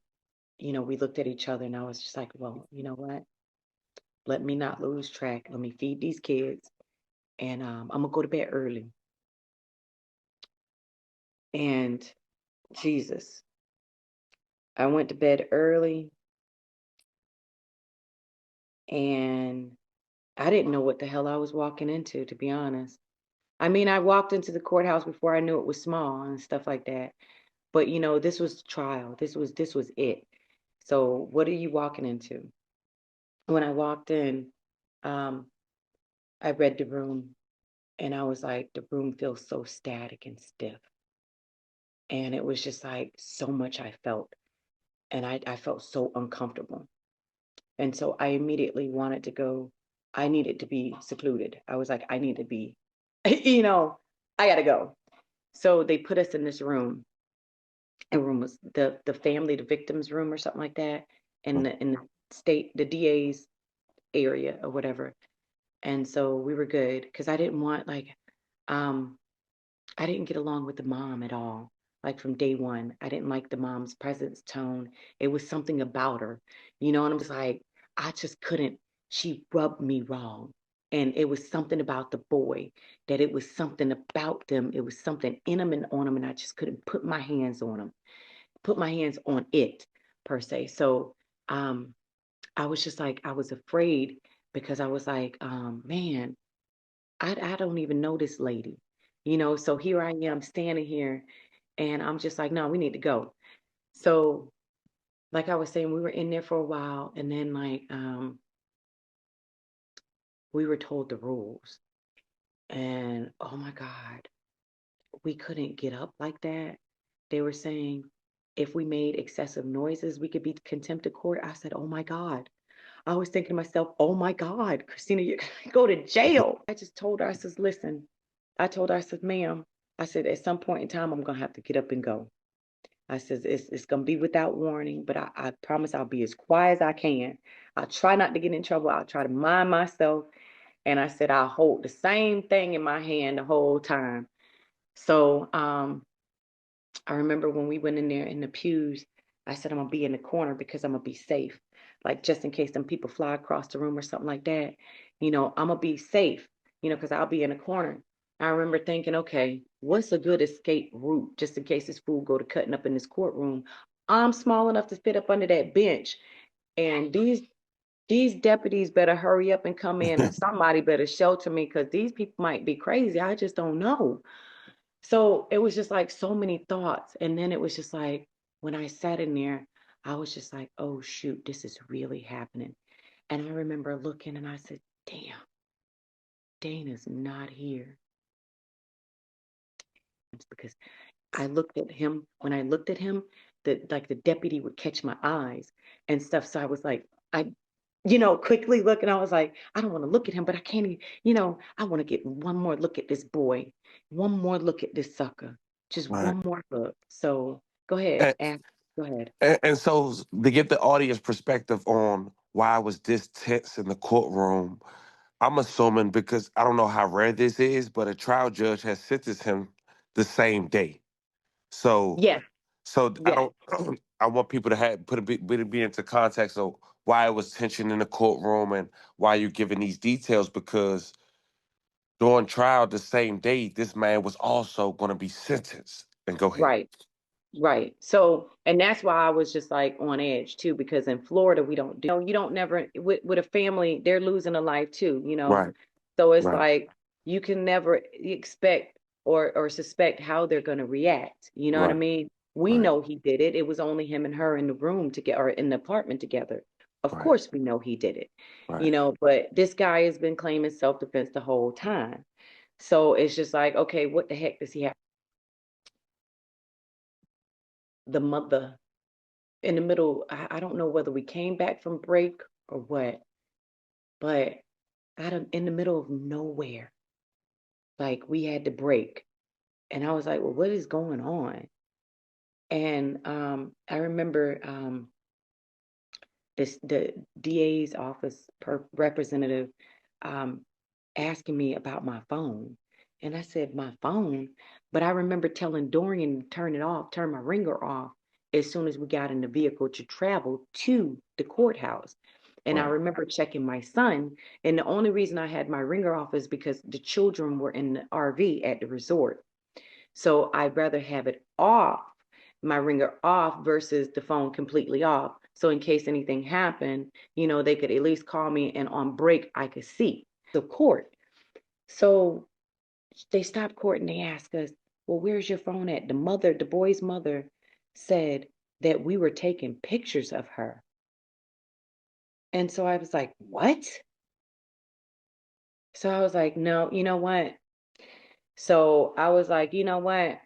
we looked at each other and I was just like, well, you know what? Let me not lose track. Let me feed these kids. And I'm going to go to bed early. And Jesus, I went to bed early and I didn't know what the hell I was walking into, to be honest. I mean, I walked into the courthouse before I knew it was small and stuff like that. But this was the trial. This was it. So what are you walking into? When I walked in, I read the room and I was like, the room feels so static and stiff. And it was just like so much I felt. And I felt so uncomfortable. And so I immediately wanted to go. I needed to be secluded. I was like, I need to be, I got to go. So they put us in this room. The room was the family, the victims room or something like that, in the state, the DA's area or whatever. And so we were good because I didn't want I didn't get along with the mom at all. Like from day one, I didn't like the mom's presence, tone. It was something about her, and I'm just like, I just couldn't. She rubbed me wrong. And it was something about the boy, that it was something about them. It was something in them and on them, and I just couldn't put my hands on them, put my hands on it per se. So I was just like, I was afraid because I was like, man, I don't even know this lady, so here I am standing here and I'm just like, no, we need to go. So like I was saying, we were in there for a while and then we were told the rules and oh my God, we couldn't get up like that. They were saying if we made excessive noises, we could be contempt of court. I said, oh my God. I was thinking to myself, oh my God, Christina, you're gonna go to jail. I just told her, I said, listen, I told her, I said, ma'am, I said, at some point in time, I'm gonna have to get up and go. I said, it's gonna be without warning, but I promise I'll be as quiet as I can. I'll try not to get in trouble. I'll try to mind myself. And I said, I'll hold the same thing in my hand the whole time. So I remember when we went in there in the pews, I said, I'm gonna be in the corner because I'm gonna be safe. Like just in case some people fly across the room or something like that, I'm gonna be safe. because I'll be in a corner. I remember thinking, okay, what's a good escape route just in case this fool go to cutting up in this courtroom? I'm small enough to fit up under that bench, and these deputies better hurry up and come in, or somebody better shelter me because these people might be crazy. I just don't know. So it was just like so many thoughts. And then it was just like when I sat in there, I was just like, oh, shoot, this is really happening. And I remember looking and I said, damn, Dana's not here. It's because I looked at him. When I looked at him, the deputy would catch my eyes and stuff. So I was like, quickly look, and I was like, I don't want to look at him, but I can't even, I want to get one more look at this boy, one more look at this sucker, just Right. one more look. So go ahead, And, ask. Go ahead. and so to get the audience perspective on why I was this tense in the courtroom, I'm assuming because I don't know how rare this is, but a trial judge has sentenced him the same day. So, Yes, so I yes, don't. I want people to have be into context of why it was tension in the courtroom and why you're giving these details because during trial the same day, this man was also going to be sentenced. And go ahead. right. Right. So, and that's why I was just like on edge too, because in Florida, we don't do, you don't never, with a family, they're losing a life too. Right. So it's Right. like, you can never expect or suspect how they're going to react. You know what I Right. mean? We Right. know he did it. It was only him and her in the room together or in the apartment together. Of Right. course, we know he did it, Right. but this guy has been claiming self-defense the whole time. So it's just like, okay, what the heck does he have? The mother in the middle, I don't know whether we came back from break or what, but in the middle of nowhere, like we had to break. And I was like, well, what is going on? And I remember the DA's office representative um, asking me about my phone. And I said, my phone? But I remember telling Dorian to turn it off, turn my ringer off as soon as we got in the vehicle to travel to the courthouse. And I Right. remember checking my son. And the only reason I had my ringer off is because the children were in the RV at the resort. So I'd rather have it off, my ringer off versus the phone completely off. So in case anything happened, they could at least call me and on break I could see the court. So they stopped court and they asked us, well, where's your phone at? The boy's mother said that we were taking pictures of her. And so I was like, what? So I was like, no, you know what? So I was like, you know what?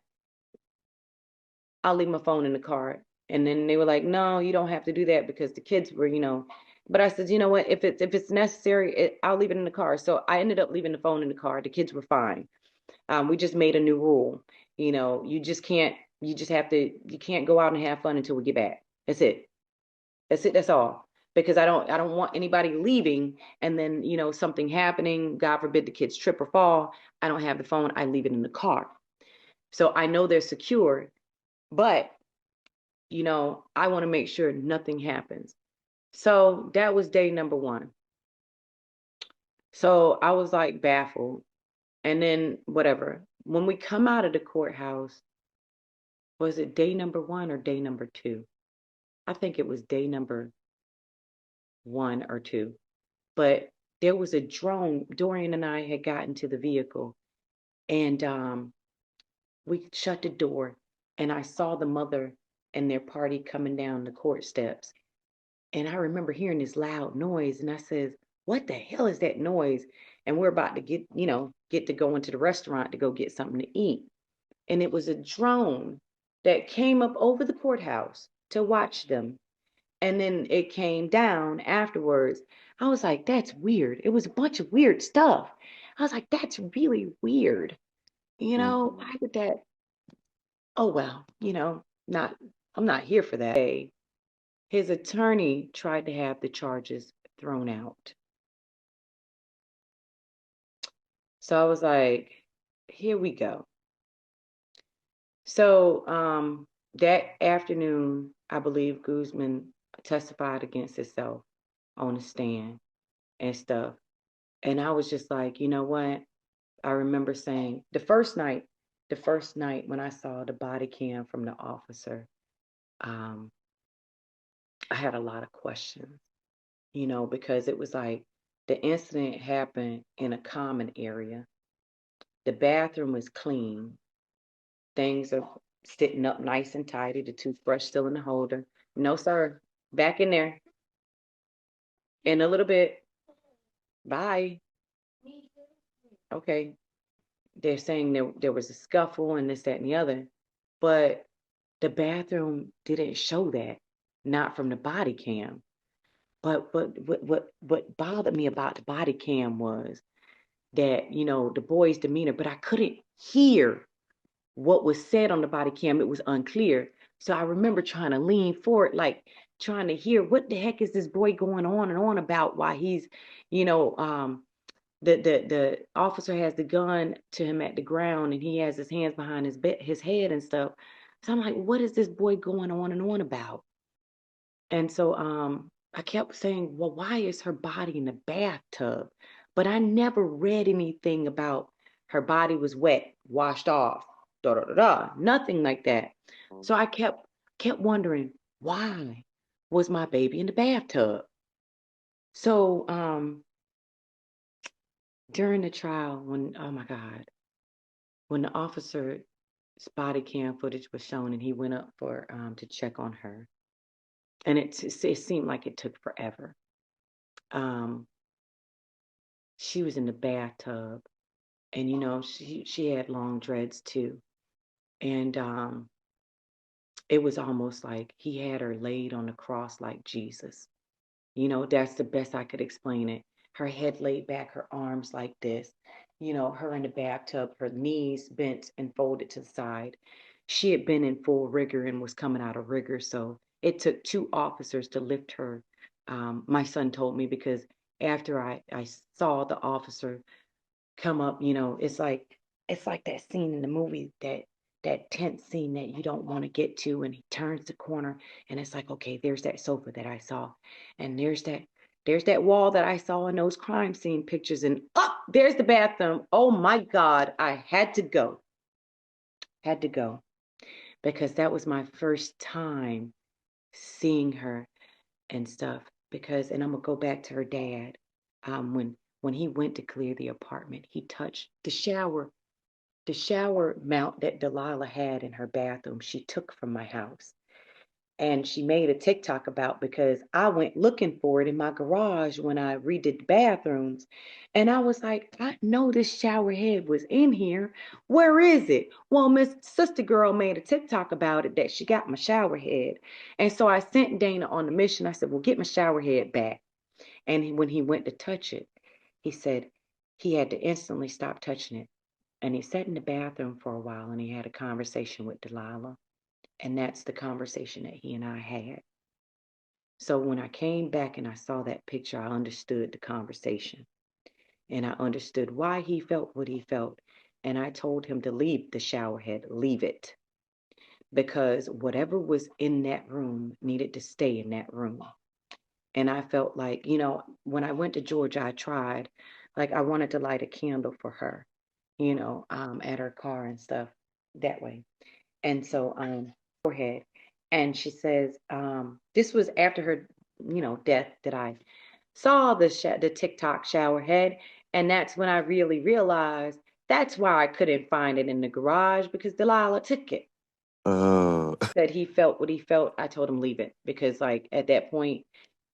I'll leave my phone in the car. And then they were like, no, you don't have to do that because the kids were. But I said, you know what? If it's necessary, I'll leave it in the car. So I ended up leaving the phone in the car. The kids were fine. We just made a new rule. You just can't. You just have to. You can't go out and have fun until we get back. That's it. That's it. That's all. Because I don't want anybody leaving and then something happening. God forbid the kids trip or fall. I don't have the phone. I leave it in the car. So I know they're secure, but I want to make sure nothing happens. So that was day number 1. So I was like baffled. And then whatever. When we come out of the courthouse, was it day number 1 or day number 2? I think it was day number 1 or 2. But there was a drone. Dorian and I had gotten to the vehicle and we shut the door and I saw the mother and their party coming down the court steps. And I remember hearing this loud noise and I says, what the hell is that noise? And we're about to get to go into the restaurant to go get something to eat. And it was a drone that came up over the courthouse to watch them. And then it came down afterwards. I was like, that's weird. It was a bunch of weird stuff. I was like, that's really weird. Why would that? Oh, well, not, I'm not here for that. His attorney tried to have the charges thrown out. So I was like, here we go. So that afternoon, I believe Guzman testified against himself on the stand and stuff. And I was just like, you know what? I remember saying the first night when I saw the body cam from the officer, um, I had a lot of questions, because it was like the incident happened in a common area. The bathroom was clean. Things are sitting up nice and tidy. The toothbrush still in the holder. No, sir. Back in there. In a little bit. Bye. Okay. They're saying there was a scuffle and this, that, and the other. But the bathroom didn't show that. Not from the body cam. But what bothered me about the body cam was that, the boy's demeanor, but I couldn't hear what was said on the body cam. It was unclear. So I remember trying to lean forward, like trying to hear what the heck is this boy going on and on about, why he's, the officer has the gun to him at the ground and he has his hands behind his head and stuff. So I'm like, what is this boy going on and on about? And so I kept saying, well, why is her body in the bathtub? But I never read anything about her body was wet, washed off, da da da da, nothing like that. So I kept wondering, why was my baby in the bathtub? So during the trial, oh my God, when the officer's body cam footage was shown and he went up for to check on her, and it seemed like it took forever. She was in the bathtub, and she had long dreads too, and it was almost like he had her laid on the cross like Jesus. That's the best I could explain it. Her head laid back, her arms like this, her in the bathtub, her knees bent and folded to the side. She had been in full rigor and was coming out of rigor, so it took 2 officers to lift her. My son told me, because after I saw the officer come up, it's like that scene in the movie, that tense scene that you don't want to get to, and he turns the corner and it's like, okay, there's that sofa that I saw, and there's that wall that I saw in those crime scene pictures, and there's the bathroom. Oh my God, I had to go because that was my first time seeing her and stuff. And I'm gonna go back to her dad. When he went to clear the apartment, he touched the shower mount that Delilah had in her bathroom. She took from my house, and she made a TikTok about, because I went looking for it in my garage when I redid the bathrooms, and I was like, I know this shower head was in here. Where is it? Well, Miss Sister Girl made a TikTok about it, that she got my shower head, and so I sent Dana on the mission. I said, well, get my shower head back. And when he went to touch it, he said he had to instantly stop touching it. And he sat in the bathroom for a while and he had a conversation with Delilah. And that's the conversation that he and I had. So when I came back and I saw that picture, I understood the conversation. And I understood why he felt what he felt. And I told him to leave the shower head, leave it. Because whatever was in that room needed to stay in that room. And I felt like, when I went to Georgia, I tried, like I wanted to light a candle for her, at her car and stuff that way. And so, forehead. And she says, this was after her, death, that I saw the TikTok shower head. And that's when I really realized that's why I couldn't find it in the garage, because Delilah took it. Said he felt what he felt. I told him leave it, because like at that point,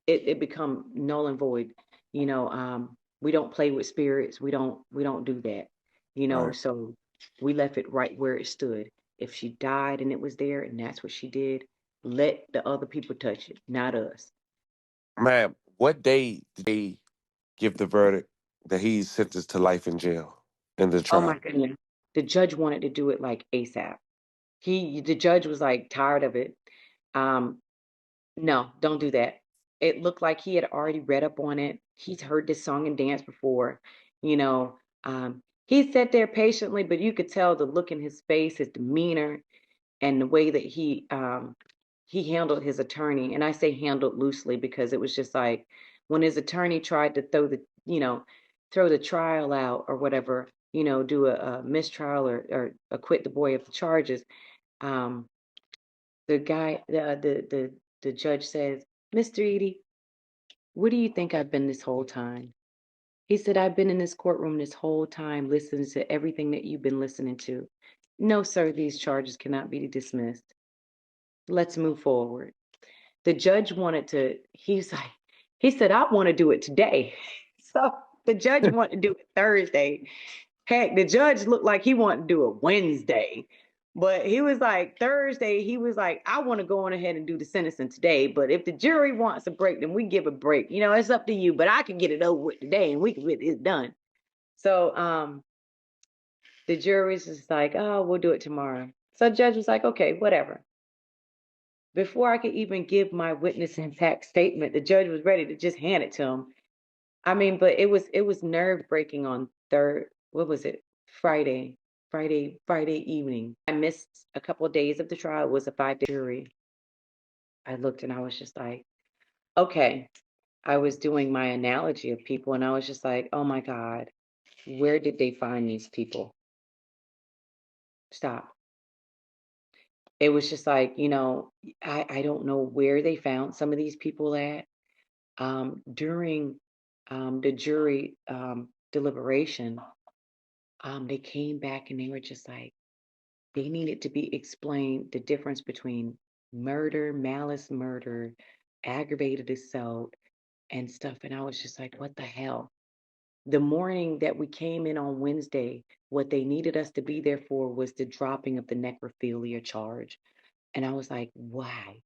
it become null and void. We don't play with spirits. We don't do that. Right. So we left it right where it stood. If she died and it was there and that's what she did, let the other people touch it, not us. Ma'am, what day did they give the verdict that he's sentenced to life in jail in the Oh my trial? goodness. The judge wanted to do it like ASAP. The judge was like tired of it. Um, No, don't do that. It looked like he had already read up on it. He's heard this song and dance before, you know. He sat there patiently, but you could tell the look in his face, his demeanor, and the way that he handled his attorney. And I say handled loosely because it was just like when his attorney tried to throw the, throw the trial out or whatever, do a mistrial or acquit the boy of the charges, um, the guy, the judge says, Mr. Eady, where do you think I've been this whole time? He said, I've been in this courtroom this whole time listening to everything that you've been listening to. No, sir, these charges cannot be dismissed. Let's move forward. The judge he said, I want to do it today. So the judge wanted to do it Thursday. Heck, the judge looked like he wanted to do it Wednesday. But he was like, Thursday, he was like, I want to go on ahead and do the sentencing today. But if the jury wants a break, then we give a break. It's up to you, but I can get it over with today and we can get it done. So the jury's just like, oh, we'll do it tomorrow. So the judge was like, okay, whatever. Before I could even give my witness impact statement, the judge was ready to just hand it to him. I mean, but it was nerve breaking on Friday evening. I missed a couple of days of the trial. It was a 5-day jury. I looked and I was just like, okay. I was doing my analogy of people and I was just like, oh my God, where did they find these people? Stop. It was just like, I don't know where they found some of these people at. During the jury deliberation, they came back and they were just like, they needed to be explained the difference between murder, malice murder, aggravated assault, and stuff. And I was just like, what the hell? The morning that we came in on Wednesday, what they needed us to be there for was the dropping of the necrophilia charge. And I was like, why?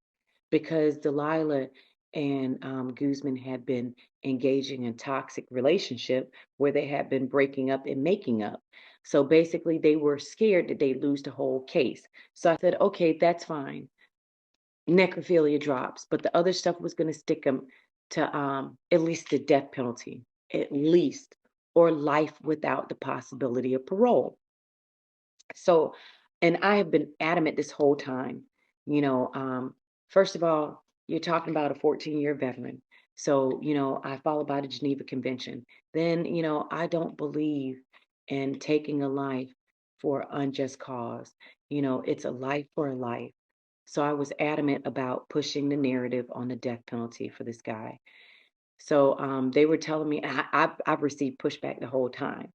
Because Delilah and Guzman had been engaging in toxic relationship where they had been breaking up and making up. So basically they were scared that they'd lose the whole case. So I said, okay, that's fine. Necrophilia drops, but the other stuff was going to stick them to at least the death penalty, at least, or life without the possibility of parole. So, and I have been adamant this whole time, first of all, you're talking about a 14-year veteran. So, I follow by the Geneva Convention. Then, I don't believe in taking a life for unjust cause. It's a life for a life. So I was adamant about pushing the narrative on the death penalty for this guy. So they were telling me, I've received pushback the whole time.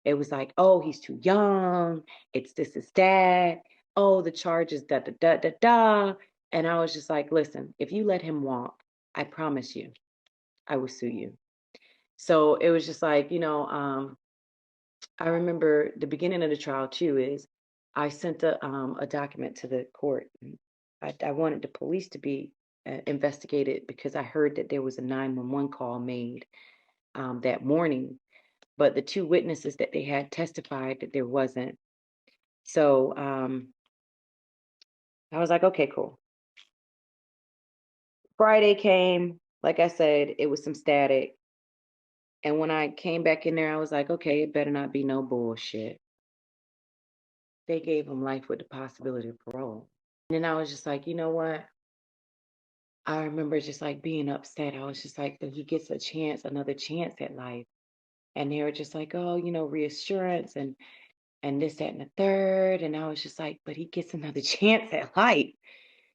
It was like, oh, he's too young. It's this, is that. Oh, the charges, da, da, da, da, da. And I was just like, listen, if you let him walk, I promise you, I will sue you. So it was just like, I remember the beginning of the trial too is I sent a document to the court. I wanted the police to be investigated because I heard that there was a 911 call made that morning, but the two witnesses that they had testified that there wasn't. So I was like, okay, cool. Friday came, like I said, it was some static. And when I came back in there, I was like, okay, it better not be no bullshit. They gave him life with the possibility of parole. And then I was just like, you know what? I remember just like being upset. I was just like, that he gets a chance, another chance at life. And they were just like, oh, reassurance and this, that, and the third. And I was just like, but he gets another chance at life.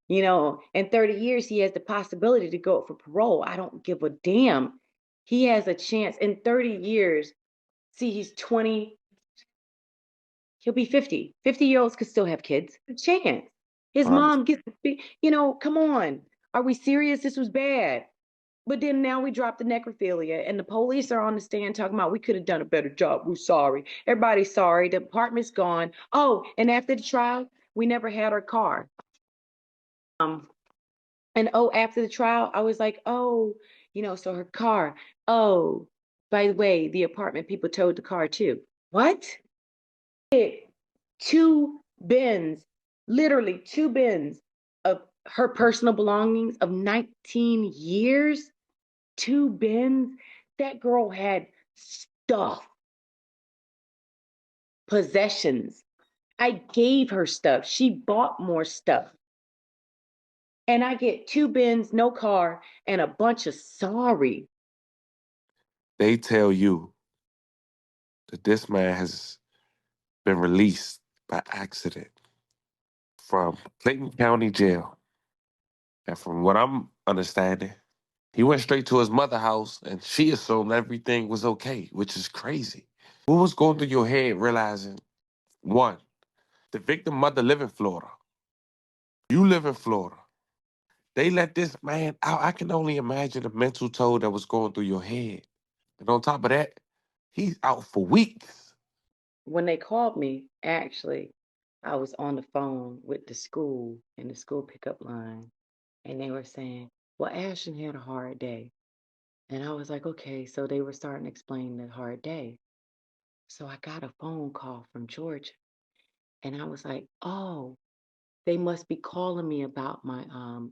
In 30 years, he has the possibility to go for parole. I don't give a damn. He has a chance in 30 years. See, he's 20. He'll be 50. 50-year-olds could still have kids. A chance. His mom gets, come on. Are we serious? This was bad. But then now we dropped the necrophilia and the police are on the stand talking about we could have done a better job. We're sorry. Everybody's sorry. The apartment's gone. Oh, and after the trial, we never had our car. After the trial, I was like, oh, so her car. Oh, by the way, the apartment people towed the car too. What? 2 bins, literally 2 bins of her personal belongings of 19 years. 2 bins. That girl had stuff, possessions. I gave her stuff. She bought more stuff. And I get 2 bins, no car, and a bunch of sorry. They tell you that this man has been released by accident from Clayton County Jail. And from what I'm understanding, he went straight to his mother's house and she assumed everything was okay, which is crazy. What was going through your head realizing, one, the victim mother live in Florida. You live in Florida. They let this man out. I can only imagine the mental toll that was going through your head. And on top of that, he's out for weeks. When they called me, actually, I was on the phone with the school in the school pickup line, and they were saying, well, Ashton had a hard day. And I was like, okay. So they were starting to explain the hard day. So I got a phone call from Georgia, and I was like, oh, they must be calling me about my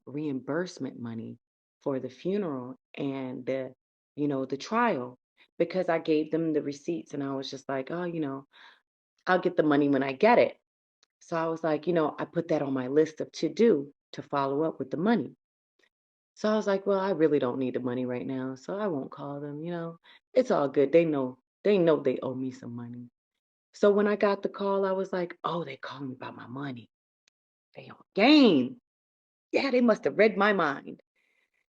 reimbursement money for the funeral and the trial, because I gave them the receipts and I was just like, oh, I'll get the money when I get it. So I was like, I put that on my list of to do to follow up with the money. So I was like, well, I really don't need the money right now, so I won't call them, It's all good. They know they owe me some money. So when I got the call, I was like, oh, they calling me about my money. They on game. Yeah, they must have read my mind.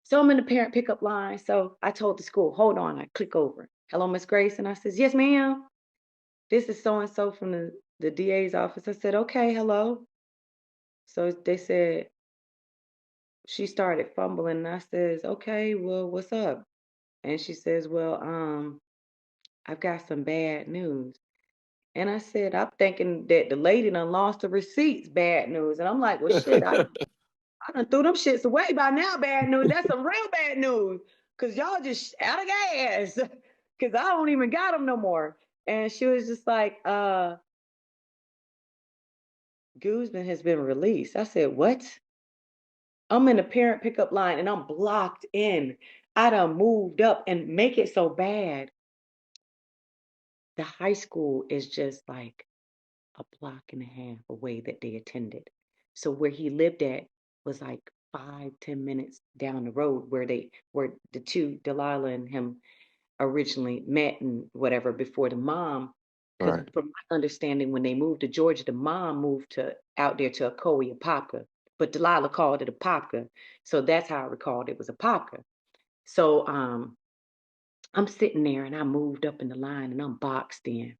So I'm in the parent pickup line. So I told the school, hold on. I click over. Hello, Miss Grace. And I says, yes, ma'am. This is so-and-so from the DA's office. I said, okay, hello. So they said, she started fumbling. And I says, okay, well, what's up? And she says, well, I've got some bad news. And I said, I'm thinking that the lady done lost the receipts, bad news. And I'm like, well, shit, I done threw them shits away by now, bad news. That's some real bad news. Cause y'all just out of gas. Cause I don't even got them no more. And she was just like, Guzman has been released. I said, what? I'm in the parent pickup line and I'm blocked in. I done moved up and make it so bad. The high school is just like a block and a half away that they attended. So where he lived at was like 5-10 minutes down the road where the two, Delilah and him, originally met and whatever before the mom. Because Right. from my understanding, when they moved to Georgia, the mom moved out there to Ocoee, Apopka, but Delilah called it Apopka. So that's how I recalled it was Apopka. So I'm sitting there and I moved up in the line and I'm boxed in.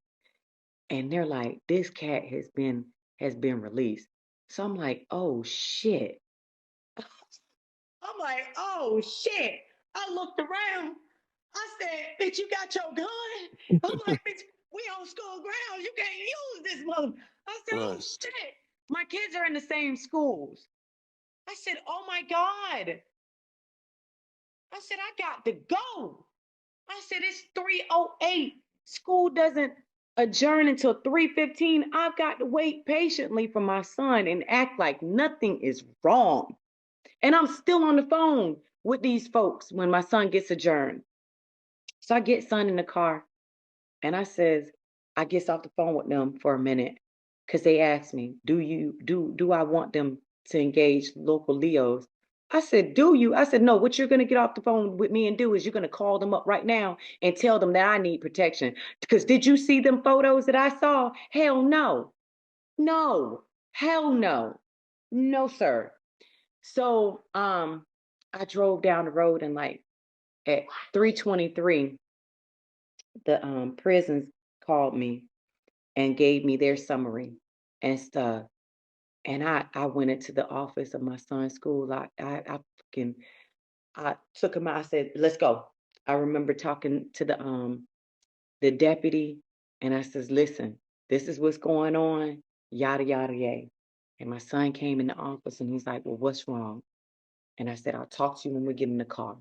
And they're like, this cat has been released. So I'm like, oh shit. I'm like, oh shit. I looked around. I said, bitch, you got your gun? I'm like, bitch, we on school grounds. You can't use this mother. I said, oh Right. shit. My kids are in the same schools. I said, oh my God. I said, I got to go. I said, it's 3:08. School doesn't adjourn until 3:15. I've got to wait patiently for my son and act like nothing is wrong. And I'm still on the phone with these folks when my son gets adjourned. So I get son in the car and I gets off the phone with them for a minute because they asked me, do I want them to engage local Leos? I said, do you? I said, no, what you're going to get off the phone with me and do is you're going to call them up right now and tell them that I need protection. Because did you see them photos that I saw? Hell no. No. Hell no. No, sir. So I drove down the road and like at 3:23, the prisons called me and gave me their summary and stuff. And I went into the office of my son's school. I took him out. I said, let's go. I remember talking to the deputy and I says, listen, this is what's going on, yada yada yada. And my son came in the office and he's like, well, what's wrong? And I said, I'll talk to you when we get in the car.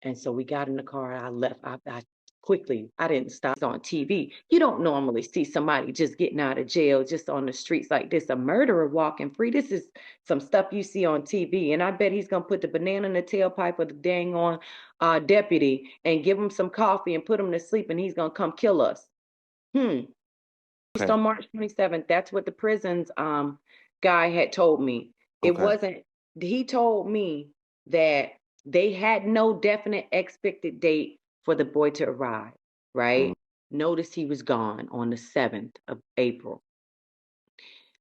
And so we got in the car. I left. I quickly, I didn't stop. It's on TV. You don't normally see somebody just getting out of jail just on the streets like this, a murderer walking free. This is some stuff you see on TV. And I bet he's going to put the banana in the tailpipe of the dang on deputy and give him some coffee and put him to sleep and he's going to come kill us. Okay. On March 27th, that's what the prisons guy had told me. It Okay. wasn't, he told me that they had no definite expected date for the boy to arrive, right? noticed he was gone on the 7th of April.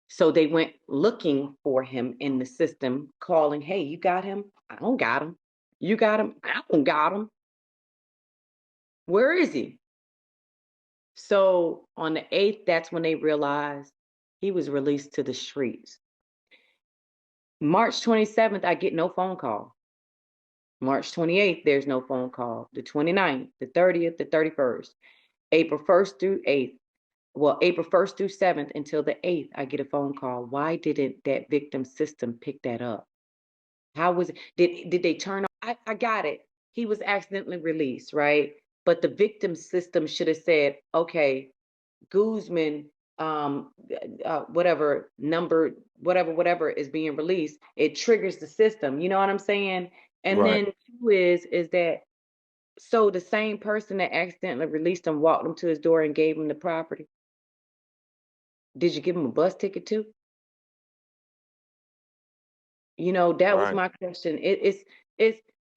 So they went looking for him in the system, calling, hey, you got him? I don't got him. You got him? I don't got him. Where is he? So on the 8th, that's when they realized he was released to the streets. March 27th, I get no phone call. March 28th, there's no phone call. The 29th, the 30th, the 31st, April 1st through 8th. Well, April 1st through 7th until the 8th, I get a phone call. Why didn't that victim system pick that up? How was it? Did they turn on? I got it. He was accidentally released, right? But the victim system should have said, okay, Guzman, whatever number, whatever is being released, it triggers the system. You know what I'm saying? And Right. then two is that so the same person that accidentally released him walked him to his door and gave him the property. Did you give him a bus ticket too? You know, that was Right. my question. It's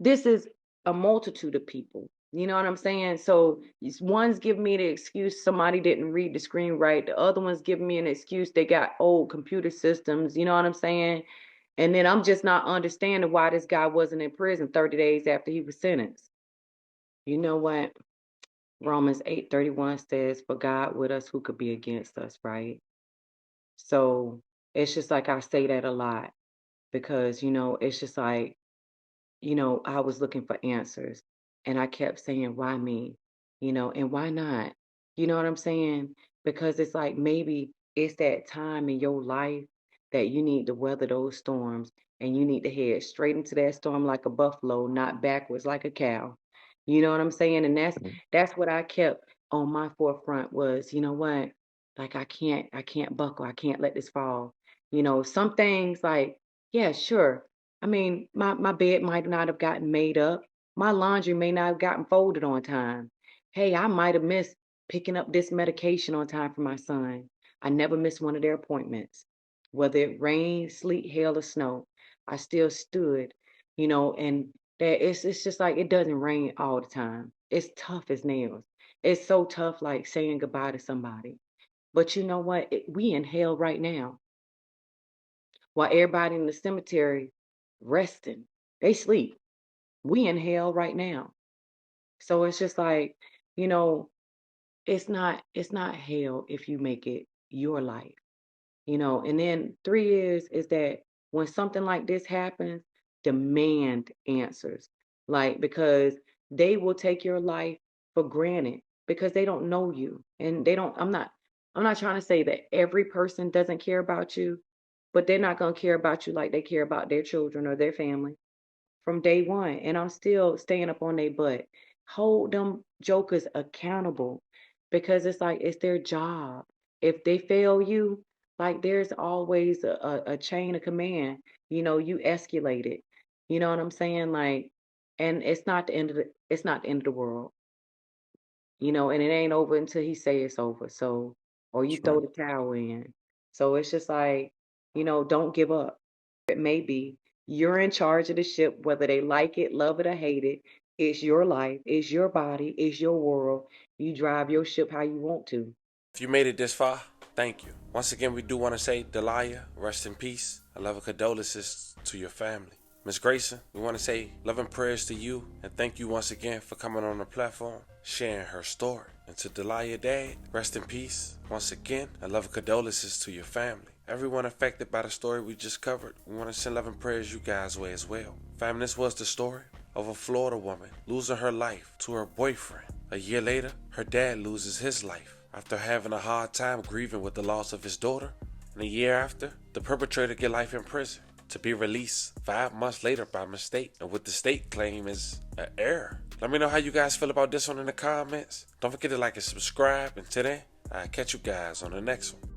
this is a multitude of people. You know what I'm saying? So one's giving me the excuse somebody didn't read the screen right. The other one's giving me an excuse they got old computer systems. You know what I'm saying? And then I'm just not understanding why this guy wasn't in prison 30 days after he was sentenced. You know what? Romans 8:31 says, for God with us, who could be against us, right? So it's just like I say that a lot because, it's just like, I was looking for answers and I kept saying, why me? And why not? You know what I'm saying? Because it's like maybe it's that time in your life that you need to weather those storms and you need to head straight into that storm like a buffalo, not backwards like a cow. You know what I'm saying? And that's what I kept on my forefront was, you know what? Like I can't buckle. I can't let this fall. Some things like, yeah, sure. I mean, my bed might not have gotten made up. My laundry may not have gotten folded on time. Hey, I might have missed picking up this medication on time for my son. I never missed one of their appointments. Whether it rained, sleet, hail, or snow, I still stood, and that it's just like it doesn't rain all the time. It's tough as nails. It's so tough like saying goodbye to somebody. But you know what? We in hell right now. While everybody in the cemetery resting, they sleep. We in hell right now. So it's just like, you know, it's not hell if you make it your life. And then 3 years is that when something like this happens, demand answers. Like because they will take your life for granted because they don't know you. And they don't I'm not trying to say that every person doesn't care about you, but they're not gonna care about you like they care about their children or their family from day one. And I'm still staying up on their butt. Hold them jokers accountable because it's like it's their job. If they fail you, like there's always a chain of command. You escalate it. You know what I'm saying? Like, and it's not the end of the world. And it ain't over until he say it's over. So, or you That's throw right. the towel in. So it's just like, don't give up. It may be you're in charge of the ship, whether they like it, love it, or hate it. It's your life, it's your body, it's your world. You drive your ship how you want to. If you made it this far, thank you. Once again, we do want to say, Delia, rest in peace. Our love and condolences to your family. Miss Grayson, we want to say love and prayers to you and thank you once again for coming on the platform, sharing her story. And to Delia Dad, rest in peace. Once again, our love and condolences to your family. Everyone affected by the story we just covered, we want to send love and prayers you guys' way as well. Family, this was the story of a Florida woman losing her life to her boyfriend. A year later, her dad loses his life after having a hard time grieving with the loss of his daughter. And a year after, the perpetrator get life in prison to be released 5 months later by mistake, and what the state claim is an error. Let me know how you guys feel about this one in the comments. Don't forget to like and subscribe, and today I'll catch you guys on the next one.